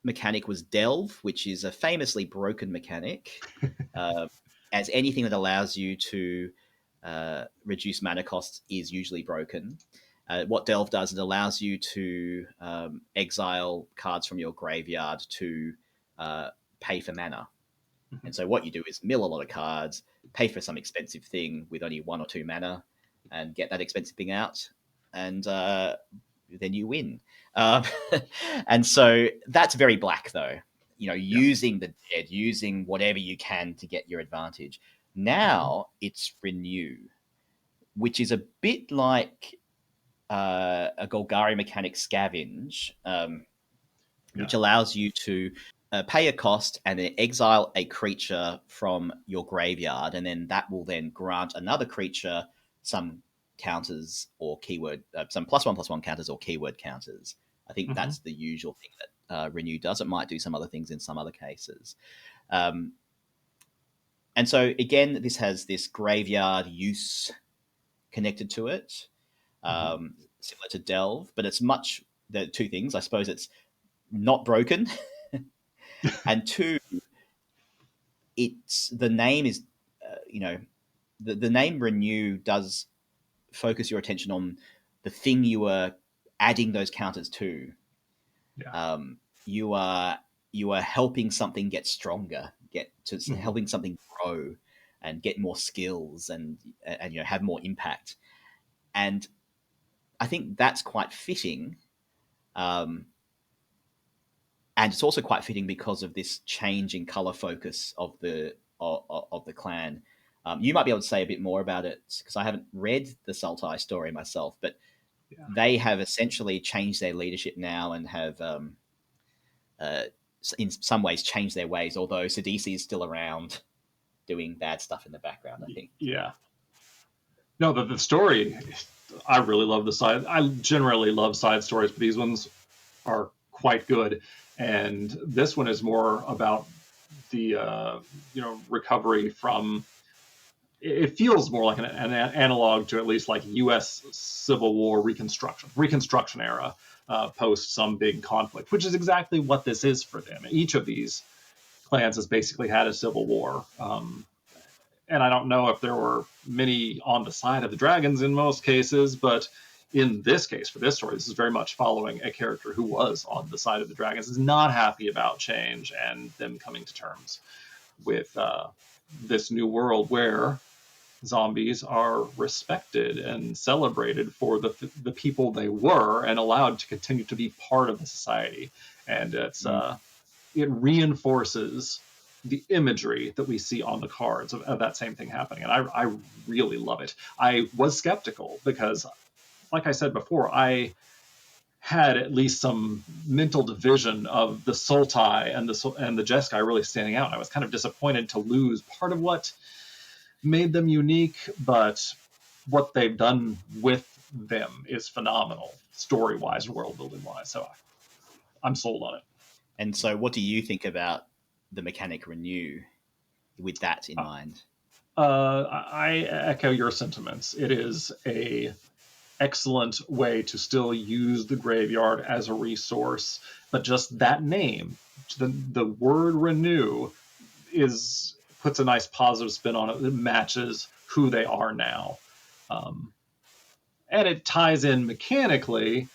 mechanic was Delve, which is a famously broken mechanic, uh, as anything that allows you to reduce mana costs is usually broken. What Delve does, it allows you to exile cards from your graveyard to uh, pay for mana. Hmm. And so what you do is mill a lot of cards, pay for some expensive thing with only 1 or 2 mana, and get that expensive thing out, and then you win. Um, and so that's very black, though. Yeah. Using the dead, using whatever you can to get your advantage. Hmm. Now it's renew, which is a bit like a Golgari mechanic scavenge, Yeah. which allows you to pay a cost and then exile a creature from your graveyard, and then that will then grant another creature some counters or keyword, some +1/+1 counters or keyword counters. I think Hmm. that's the usual thing that Renew does. It might do some other things in some other cases. Um, and so again, this has this graveyard use connected to it, Hmm. similar to Delve, but it's much the two things. I suppose it's not broken, and two, it's the name is the name Renew does focus your attention on the thing you are adding those counters to. Yeah. um, you are helping something get stronger, get to Hmm. helping something grow and get more skills, and have more impact. And I think that's quite fitting. um, and it's also quite fitting because of this change in color focus of the clan. You might be able to say a bit more about it because I haven't read the Sultai story myself, but Yeah. they have essentially changed their leadership now and have, uh, in some ways, changed their ways. Although Sidisi is still around doing bad stuff in the background, I think. Yeah. No, the story, I really love the side. I generally love side stories, but these ones are quite good. and this one is more about the recovery from. It feels more like an analog to at least like U.S. Civil War Reconstruction era, post some big conflict, which is exactly what this is for them. Each of these clans has basically had a civil war. And I don't know if there were many on the side of the dragons in most cases, but in this case, for this story, this is very much following a character who was on the side of the dragons, is not happy about change and them coming to terms with this new world where zombies are respected and celebrated for the people they were and allowed to continue to be part of the society. And it reinforces the imagery that we see on the cards of that same thing happening. And I really love it. I was skeptical because, like I said before, I had at least some mental division of the Sultai and the Jeskai really standing out. I was kind of disappointed to lose part of what made them unique, but what they've done with them is phenomenal, story wise and world building wise. So I'm sold on it. And so, what do you think about the mechanic Renew with that in mind? I echo your sentiments. It is a excellent way to still use the graveyard as a resource, but just that name, the word renew, is puts a nice positive spin on it that matches who they are now, and it ties in mechanically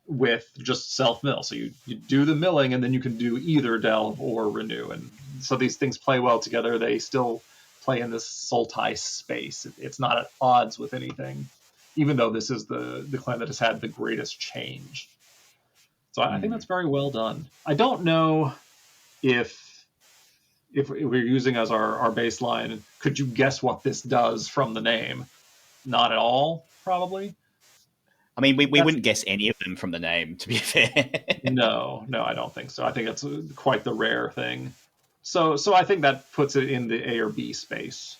with just self mill. So you do the milling, and then you can do either delve or renew, and so these things play well together. They still play in this Sultai space. It's not at odds with anything, even though this is the clan that has had the greatest change. So I think that's very well done. I don't know if we're using as our baseline, could you guess what this does from the name? Not at all, probably. I mean, we That's wouldn't guess any of them from the name, to be fair. no, I don't think so. I think that's quite the rare thing. So I think that puts it in the A or B space.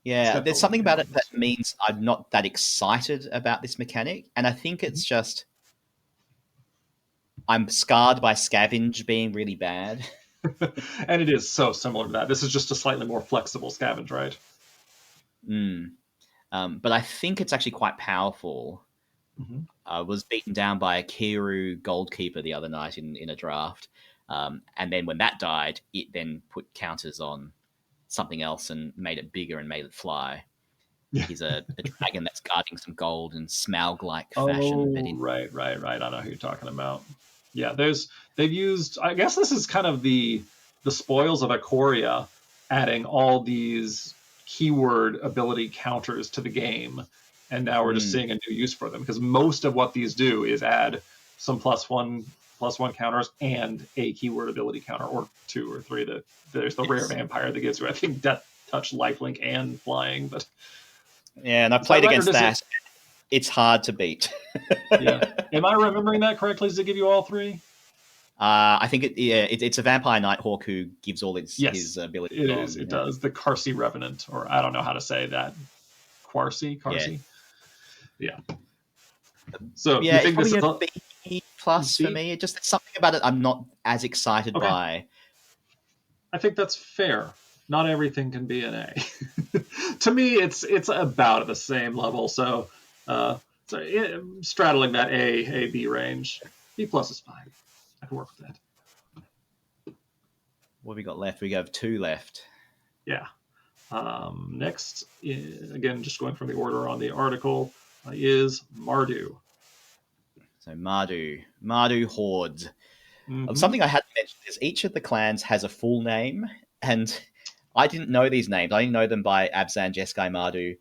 Yeah, there's Definitely something A about or it B that space. means I'm not that excited about this mechanic. And I think it's just I'm scarred by Scavenge being really bad. And it is so similar to that. This is just a slightly more flexible scavenge, right? Mm. But I think it's actually quite powerful. Mm-hmm. I was beaten down by a Kiru Goldkeeper the other night in a draft. And then when that died, it then put counters on something else and made it bigger and made it fly. Yeah. He's a dragon that's guarding some gold in Smaug like fashion, but Oh, in right. I know who you're talking about. Yeah, they've used. I guess this is kind of the spoils of Ikoria, adding all these keyword ability counters to the game, and now we're just mm, seeing a new use for them because most of what these do is add some +1/+1 counters and a keyword ability counter or two or three. There's the rare yes. vampire that gives you, I think, death touch, lifelink, and flying. But Yeah, and I've is that played right, or against does it? that. It's hard to beat. Yeah. Am I remembering that correctly? Does it give you all three? I think it's a vampire nighthawk who gives all his Yes, abilities it is. on. It Yeah, does. The Carsi Revenant, or I don't know how to say that. Quarcy? yeah, Carsi? Yeah. So yeah. you It's think this probably is a a B plus for B? me. It just something about it I'm not as excited Okay. by. I think that's fair. Not everything can be an A. To me, it's about at the same level. So straddling that A B range. B plus is fine. I can work with that. What have we got left? We have two left. Yeah. Next, again, just going from the order on the article, is Mardu. So Mardu Horde. Mm-hmm. Something I hadn't mentioned is each of the clans has a full name, and I didn't know these names. I didn't know them by Abzan, Jeskai, Mardu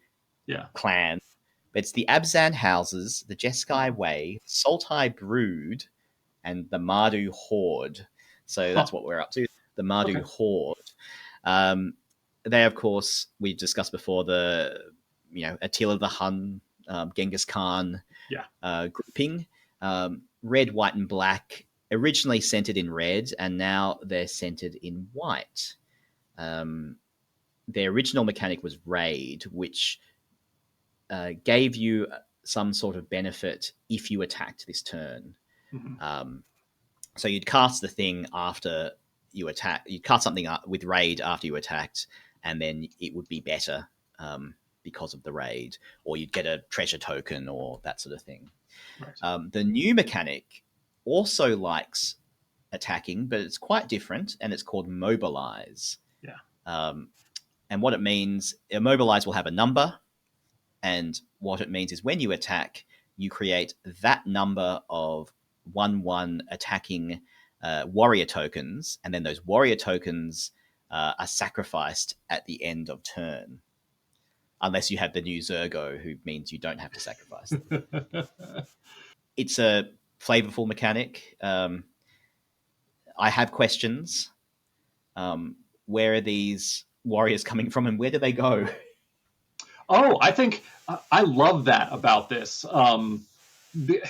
Yeah. clan. But it's the Abzan Houses, the Jeskai Mm-hmm. Way, Sultai Brood, and the Mardu Horde. So Huh. that's what we're up to. The Mardu Okay. Horde. Um, they, of course, we discussed before Attila the Hun, Genghis Khan Yeah. grouping. Red, white, and black. Originally centered in red, and now they're centered in white. Um, their original mechanic was raid, which gave you some sort of benefit if you attacked this turn. Mhm. Um, so you'd cast the thing after you attack. You'd cast something with raid after you attacked, and then it would be better because of the raid, or you'd get a treasure token or that sort of thing. Right. The new mechanic also likes attacking, but it's quite different, and it's called mobilize. Yeah. Um, and what it means, mobilize will have a number, and what it means is when you attack, you create that number of 1/1 attacking warrior tokens, and then those warrior tokens are sacrificed at the end of turn, unless you have the new Zergo, who means you don't have to sacrifice them. It's a flavorful mechanic. I have questions. Where are these warriors coming from, and where do they go? Oh, I think I love that about this. The,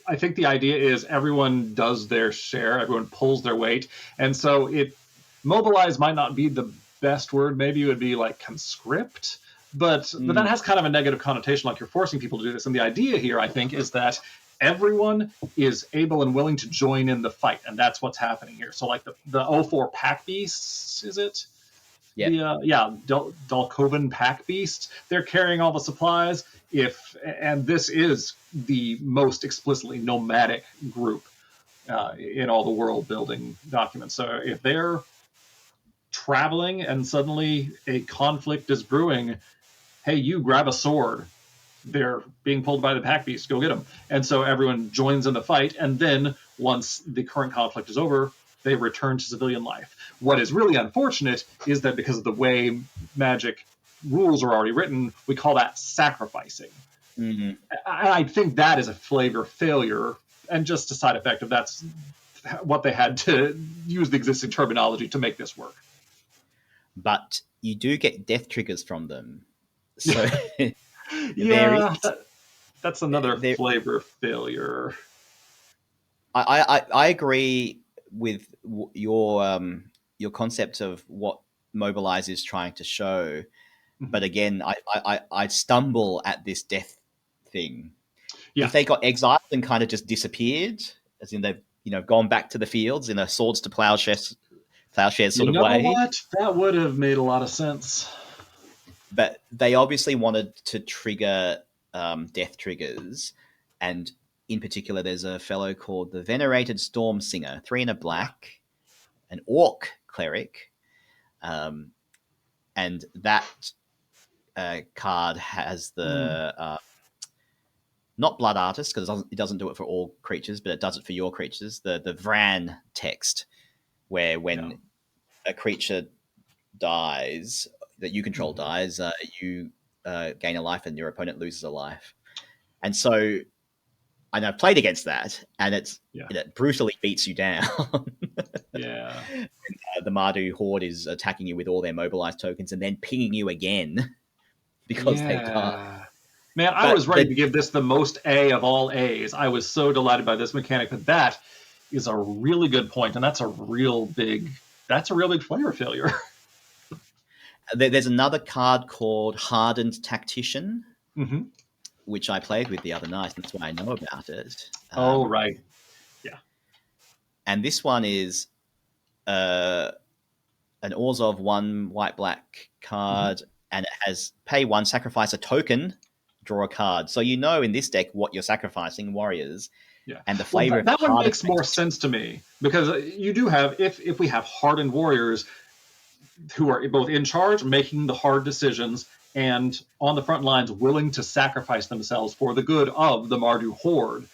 I think the idea is everyone does their share, everyone pulls their weight, and so it mobilize might not be the best word. Maybe it would be like conscript, but that Mm, has kind of a negative connotation, like you're forcing people to do this. And the idea here, I think, is that everyone is able and willing to join in the fight, and that's what's happening here. So, like the O4 pack beasts, is it? yeah. The Dalkovan pack beasts. They're carrying all the supplies. If and this is the most explicitly nomadic group in all the world building documents. So if they're traveling and suddenly a conflict is brewing, hey, you grab a sword. They're being pulled by the pack beast. Go get them. And so everyone joins in the fight. And then once the current conflict is over, they return to civilian life. What is really unfortunate is that because of the way magic rules are already written, we call that sacrificing. Mm-hmm. I think that is a flavor failure and just a side effect of that's what they had to use the existing terminology to make this work. But you do get death triggers from them. So there Yeah, is that's another there. flavor failure. I agree with your concept of what Mobilize is trying to show, but Mhm. again, I stumble at this death thing. Yeah. If they got exiled and kind of just disappeared, as in they've gone back to the fields in a swords to plowshares sort You of know way, what? That would have made a lot of sense. but they obviously wanted to trigger death triggers, and in particular, there's a fellow called the Venerated Storm Singer, 3 and a Yeah. black, an orc cleric, um, and that card has Mm, the not blood artist because it doesn't do it for all creatures, but it does it for your creatures. The Vran text, where yeah. when a creature dies that you control Mhm. dies, you gain a life and your opponent loses a life. And so, and I've played against that, and Yeah. it brutally beats you down. Yeah. The Mardu Horde is attacking you with all their mobilized tokens and then pinging you again because they die. Yeah. Man, I was But ready the to give this the most A of all A's. I was so delighted by this mechanic, but that is a really good point, and that's a real big flavor failure. there's another card called Hardened Tactician, Hmm. which I played with the other night, and that's why I know about it. Oh, right. Yeah. And this one is uh, an Orzhov 1 white black Hmm. card, and it has pay 1, sacrifice a token, draw a card. So you know in this deck what you're sacrificing, warriors, Yeah. and the Well, flavor of that one Hardened makes more Tactician. sense to me because you do have if we have hardened warriors who are both in charge, making the hard decisions, and on the front lines, willing to sacrifice themselves for the good of the Mardu horde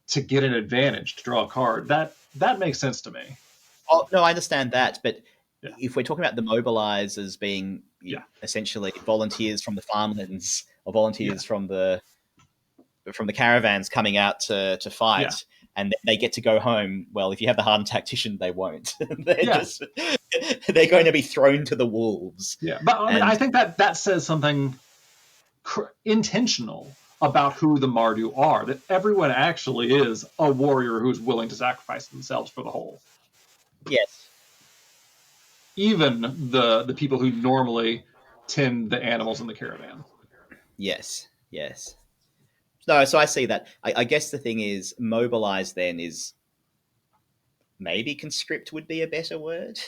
to get an advantage to draw a card. That makes sense to me. Oh no, I understand that, but Yeah. if we're talking about the mobilizers as being Yeah. essentially volunteers from the farmlands or Yeah. volunteers from the caravans coming out to Yeah. fight, and they get to go home. Well, if you have the hardened tactician, they won't. they're Yeah. just they're going to be thrown to the wolves. Yeah. But I mean, I And think that says something intentional about who the Mardu are. That everyone actually is a warrior who's willing to sacrifice themselves for the whole. yes, Even the people who normally tend the animals in the caravan. yes, yes. No, so I see that. I guess the thing is, mobilize then is maybe conscript would be a better word.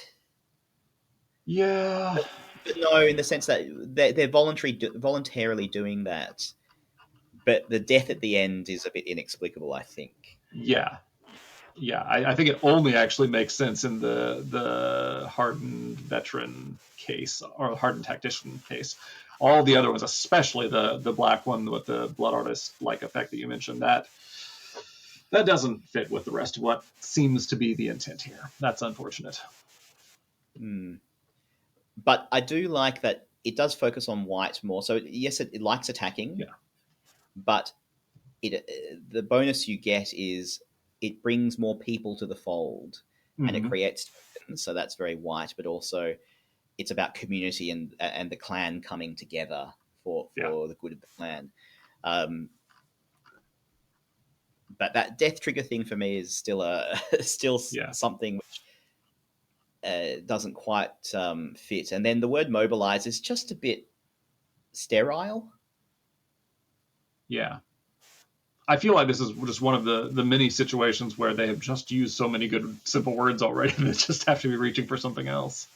Yeah, But no, in the sense that they're voluntarily doing that, but the death at the end is a bit inexplicable, I think. yeah, yeah. I think it only actually makes sense in the hardened veteran case or hardened tactician case. All the other ones, especially the black one with the blood artist like effect that you mentioned, that doesn't fit with the rest of what seems to be the intent here. That's unfortunate. Hmm. But I do like that it does focus on white more. So yes, it likes attacking, Yeah. but the bonus you get is it brings more people to the fold, and it Mm-hmm. creates tokens. So that's very white, but also it's about community and the clan coming together Yeah. for the good of the clan. Um, but that death trigger thing for me is still still Yeah. something which doesn't quite fit. And then the word mobilize is just a bit sterile. Yeah. I feel like this is just one of the many situations where they have just used so many good simple words already that just have to be reaching for something else.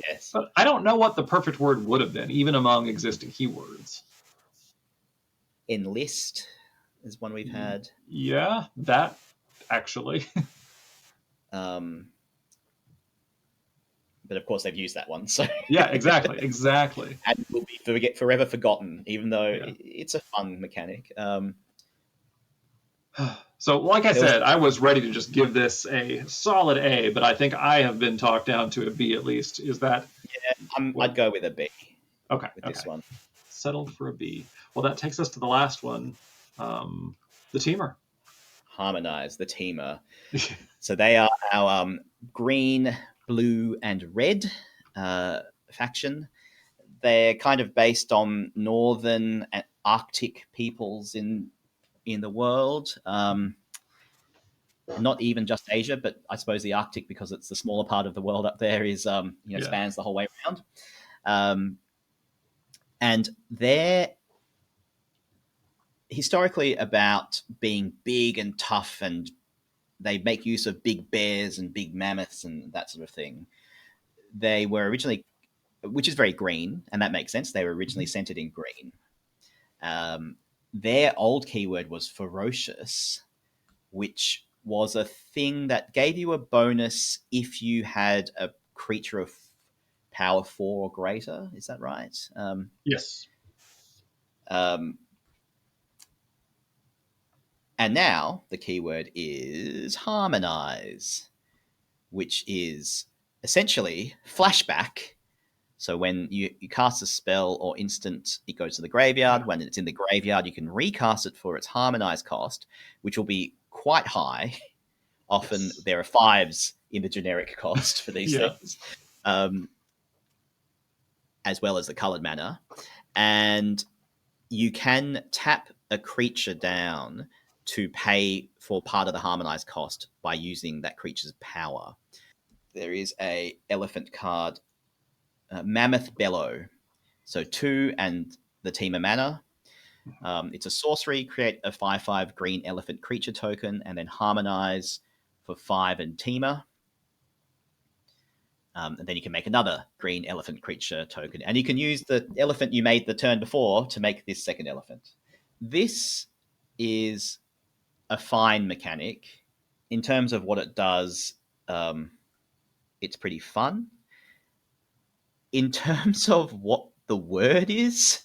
Yes. But I don't know what the perfect word would have been, even among existing keywords. Enlist is one we've had. Yeah, that actually. Um, but of course, they've used that one. So Yeah, exactly, exactly. and will be forever forgotten, even though Yeah. it's a fun mechanic. So, like I There was said, I was ready to just give this a solid A, but I think I have been talked down to a B at least. Is that I'd what? go with a B Okay, with okay. this one. Settled for a B. Well, that takes us to the last one, the teamer. Harmonize the teamer. So they are our green, blue, and red uh, faction. They're kind of based on northern and Arctic peoples in the world. Not even just Asia, but I suppose the Arctic, because it's the smaller part of the world up there, is Yeah. spans the whole way around. Um, and they're historically about being big and tough, and they make use of big bears and big mammoths and that sort of thing. They were originally, which is very green, and that makes sense. They were originally centered in green. Um, their old keyword was ferocious, which was a thing that gave you a bonus if you had a creature of power 4 or greater. Is that right? Yes. Um, and now the keyword is harmonize, which is essentially flashback. So when you cast a spell or instant, it goes to the graveyard. Yeah. When it's in the graveyard, you can recast it for its harmonized cost, which will be quite high. Often Yes. there are fives in the generic cost for these Yeah. things, um, as well as the colored mana. And you can tap a creature down to pay for part of the harmonized cost by using that creature's power. There is a elephant card, Mammoth Bellow. So 2 and the Team of Mana. It's a sorcery. Create a 5/5 green elephant creature token, and then harmonize for 5 and Teamer. And then you can make another green elephant creature token. And you can use the elephant you made the turn before to make this second elephant. This is a fine mechanic. In terms of what it does, it's pretty fun. In terms of what the word is,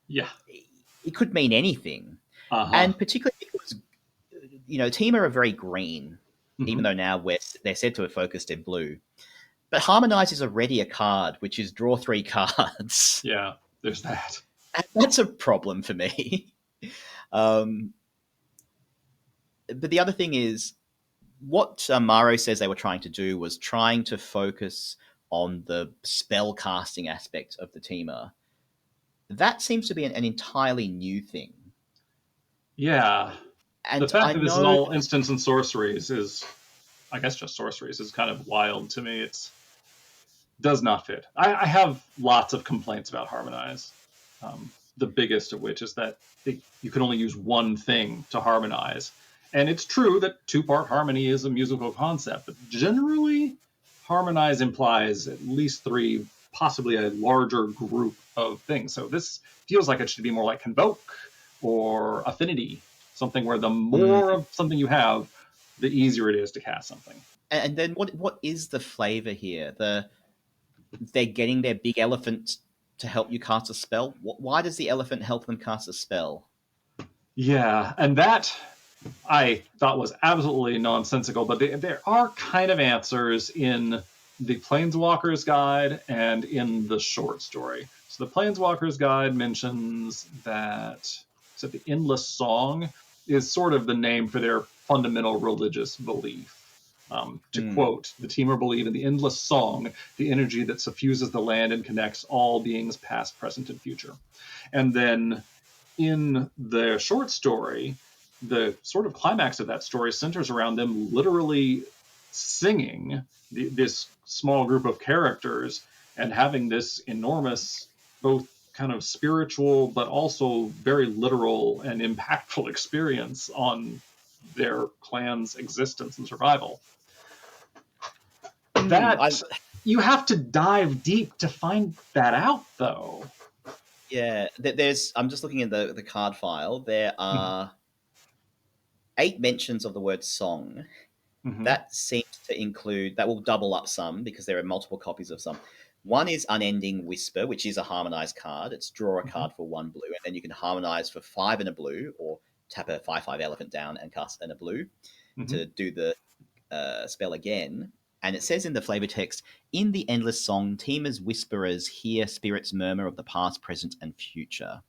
Yeah. it could mean anything. Uh huh. And particularly because, Team are very green, even Hmm. though now they're said to have focused in blue. But Harmonize is already a card, which is draw 3 cards. Yeah. There's that. That's a problem for me. Um, but the other thing is, what Maro says they were trying to do was trying to focus on the spell casting aspect of the teamer. That seems to be an entirely new thing. Yeah. The And fact I that this is know, all instants and sorceries is, I guess, just sorceries is kind of wild to me. It's does not fit. I have lots of complaints about Harmonize. the biggest of which is that you can only use one thing to harmonize. And it's true that two-part harmony is a musical concept, but generally, harmonize implies at least three, possibly a larger group of things. So this feels like it should be more like convoke or affinity, something where the Mm. more of something you have, the easier it is to cast something. And then what is the flavor here? They're getting their big elephant to help you cast a spell. Why does the elephant help them cast a spell? Yeah, and that I thought was absolutely nonsensical, but there are kind of answers in the Planeswalker's Guide and in the short story. So the Planeswalker's Guide mentions that the Endless Song is sort of the name for their fundamental religious belief. To Hmm. quote, the teamer believe in the endless song, the energy that suffuses the land and connects all beings past, present, and future. And then in the short story, the sort of climax of that story centers around them literally singing this small group of characters and having this enormous, both kind of spiritual, but also very literal and impactful experience on their clan's existence and survival. I That you have to dive deep to find that out, though. Yeah. There's. I'm just looking at the card file. There are 8 mentions of the word song. Mm-hmm. That seems to include, that will double up some because there are multiple copies of some. One is Unending Whisper, which is a harmonized card. It's draw a Mm-hmm. card for 1 blue, and then you can harmonize for 5 and a blue, or tap a 5/5 elephant down and cast in a blue Mm-hmm. to do the spell again. And it says in the flavor text, in the endless song, teamers whisperers hear spirits murmur of the past, present, and future.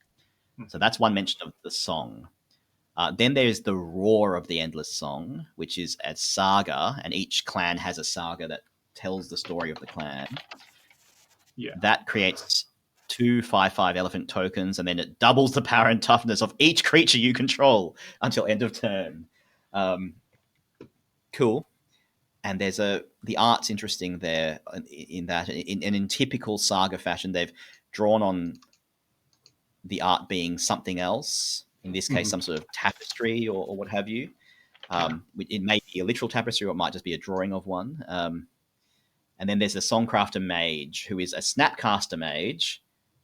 So Mm-hmm. that's one mention of the song. Then there's the roar of the endless song, which is a saga, and each clan has a saga that tells the story of the clan. Yeah. That creates 2/5/5 elephant tokens, and then it doubles the power and toughness of each creature you control until end of turn. Um, cool. And there's the art's interesting there in that in typical saga fashion they've drawn on the art being something else, in this case Mm-hmm. some sort of tapestry or what have you. Yeah. It may be a literal tapestry or it might just be a drawing of one. And then there's the Songcrafter Mage, who is a Snapcaster Mage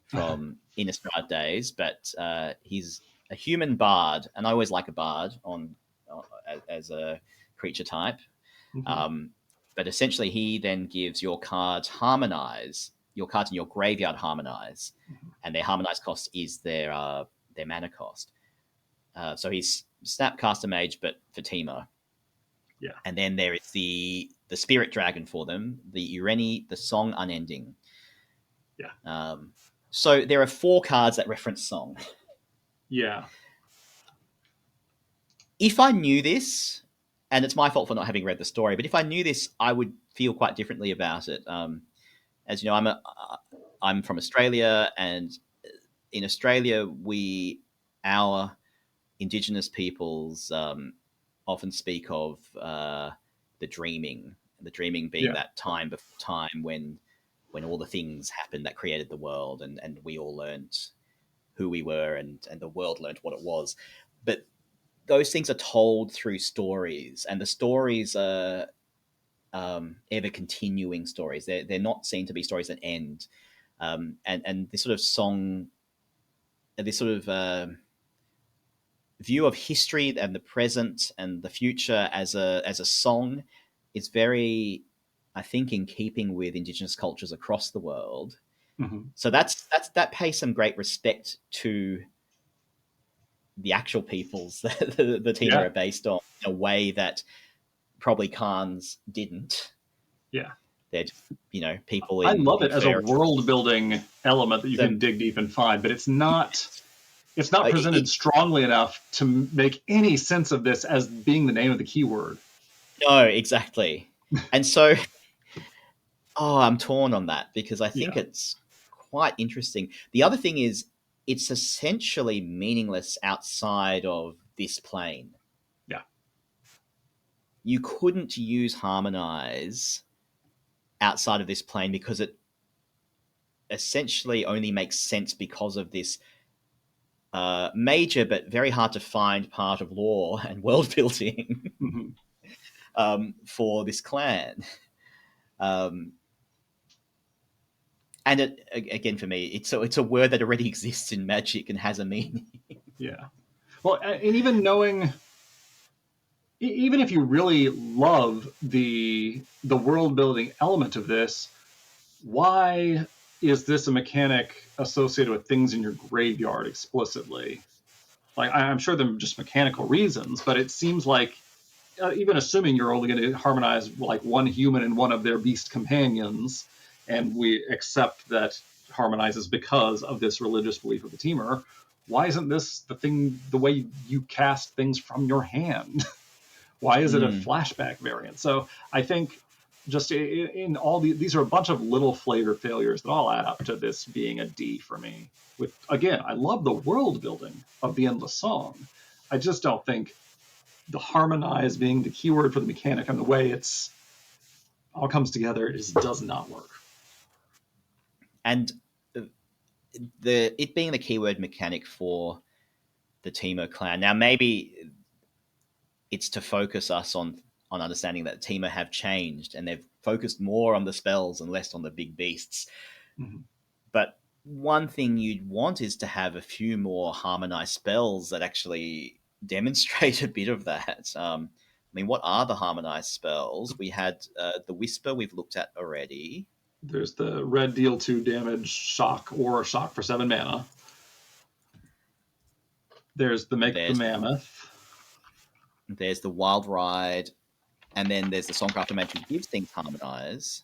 from Innistrad days, but he's a human bard, and I always like a bard uh, as a creature type. Mm-hmm. Um, but essentially, he then gives your cards harmonize. Your cards in your graveyard harmonize, and their harmonize cost is their mana cost. So he's Snapcaster Mage, but for Teemo. Yeah. And then there is the spirit dragon for them, the Ureni, the Song Unending. Yeah. So there are 4 cards that reference song. Yeah. If I knew this, and it's my fault for not having read the story, but if I knew this, I would feel quite differently about it. As you know, I'm from Australia, and in Australia, our Indigenous peoples often speak of the dreaming being Yeah. that time before time when all the things happened that created the world, and we all learned who we were, and the world learned what it was. But those things are told through stories, and the stories are ever continuing stories. They're not seen to be stories that end. And this sort of song, this sort of view of history and the present and the future as a song is very, I think, in keeping with Indigenous cultures across the world. Mm-hmm. So that pays some great respect to the actual peoples that the team Yeah. are based on in a way that probably Khans didn't. Yeah. They're just, people I love in it as a fair. world building element that you So, can dig deep and find, but it's not presented it, strongly enough to make any sense of this as being the name of the keyword. no, exactly. And so, I'm torn on that because I think Yeah. it's quite interesting. The other thing is, it's essentially meaningless outside of this plane. Yeah. You couldn't use harmonize outside of this plane because it essentially only makes sense because of this major but very hard to find part of lore and world building Mhm. for this clan. Um, and again, for me, it's a word that already exists in Magic and has a meaning. Yeah. Well, and even knowing, even if you really love the world building element of this, why is this a mechanic associated with things in your graveyard explicitly? Like, I'm sure they're just mechanical reasons, but it seems like, even assuming you're only going to harmonize like one human and one of their beast companions, and we accept that harmonizes because of this religious belief of the teamer, why isn't this the thing, the way you cast things from your hand? Why is it a Mm. flashback variant? So I think just in all these are a bunch of little flavor failures that all add up to this being a D for me. With, again, I love the world building of the Endless Song. I just don't think the harmonize being the keyword for the mechanic and the way it's all comes together, it just does not work. And the it being the keyword mechanic for the Teemo clan. Now, maybe it's to focus us on understanding that Teemo have changed and they've focused more on the spells and less on the big beasts. Mhm. But one thing you'd want is to have a few more harmonized spells that actually demonstrate a bit of that. I mean, what are the harmonized spells? We had the Whisper we've looked at already. There's the red deal 2 damage shock or shock for 7 mana. There's the make the There's mammoth. there's the Wild Ride, and then there's the Songcrafter Mage who gives things harmonize.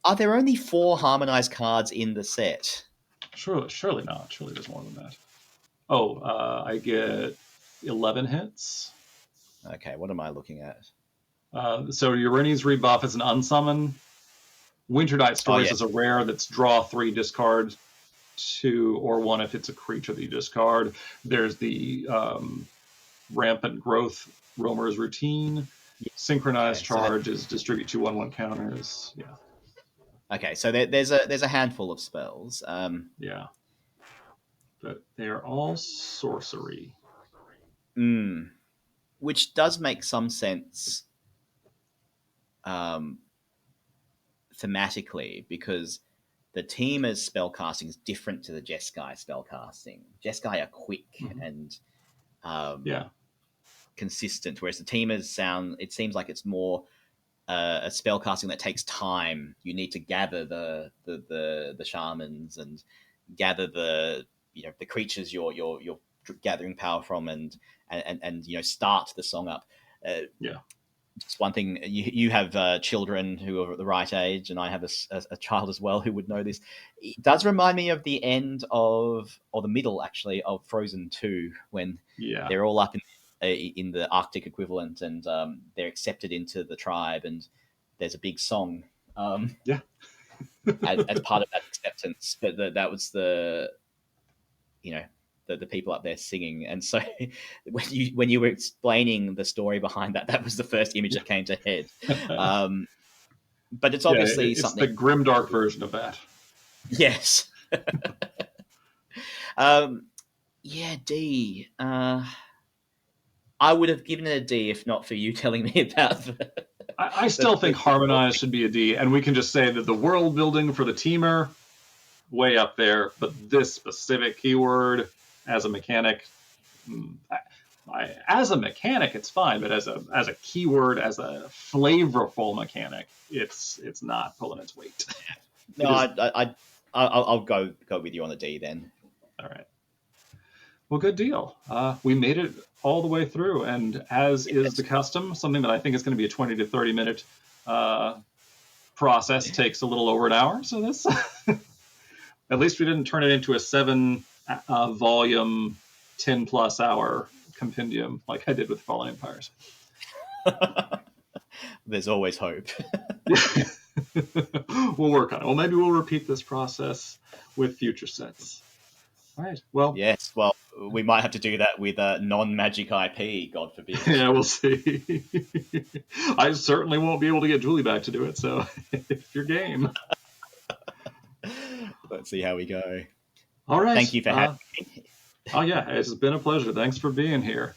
Are there only 4 harmonized cards in the set? Surely not. Surely there's more than that. Oh, I get 11 hits. Okay, what am I looking at? So Urini's rebuff is an unsummon. Winternight Oh Stories yeah, is a rare that's draw 3, discard 2 or 1 if it's a creature that you discard. There's the Rampant Growth Roamer's Routine. Synchronized okay. So Charge is distribute 2/1/1 counters. Yeah, there's a handful of spells. yeah. But they're all sorcery. Mm, which does make some sense um, thematically because the Teamer's spellcasting is different to the Jeskai spellcasting. Jeskai are quick Mhm. and um, Yeah, consistent, whereas the Teamers sound. It seems like it's more a spellcasting that takes time. You need to gather the shamans and gather the creatures you're gathering power from and start the song up. Uh, yeah. just one thing you have children who are at the right age, and I have a child as well who would know this. It does remind me of the end of, or the middle actually, of Frozen 2 when Yeah, they're all up in the Arctic equivalent and they're accepted into the tribe and there's a big song um, yeah. as part of that acceptance. But that was you know the people up there singing, and so when you were explaining the story behind that, that was the first image that came to head. Um, but it's Yeah, obviously it's something. the grimdark version of that. Yes. um, yeah, D. I would have given it a D if not for you telling me about I still the think keyboard Harmonize thing. should be a D, and we can just say that the world building for the teamer, way up there, but this specific keyword as a mechanic, as a mechanic, it's fine, but as a keyword, as a flavorful mechanic, it's not pulling its weight. No, It is I'll go with you on the D then. all right. Well, good deal. We made it all the way through, and as is the Yes. custom, something that I think is going to be a 20 to 30 minute uh, process takes a little over an hour. So this, at least we didn't turn it into a 7 volume, 10 plus hour compendium like I did with Fallen Empires. There's always hope. We'll work on it. Well, maybe we'll repeat this process with future sets. All right. Well, Yes, well, we might have to do that with a non-magic IP, God forbid. yeah, we'll see. I certainly won't be able to get Julie back to do it. So if you're game, Let's see how we go. All right. Thank you for having me. Oh yeah, it's been a pleasure. Thanks for being here.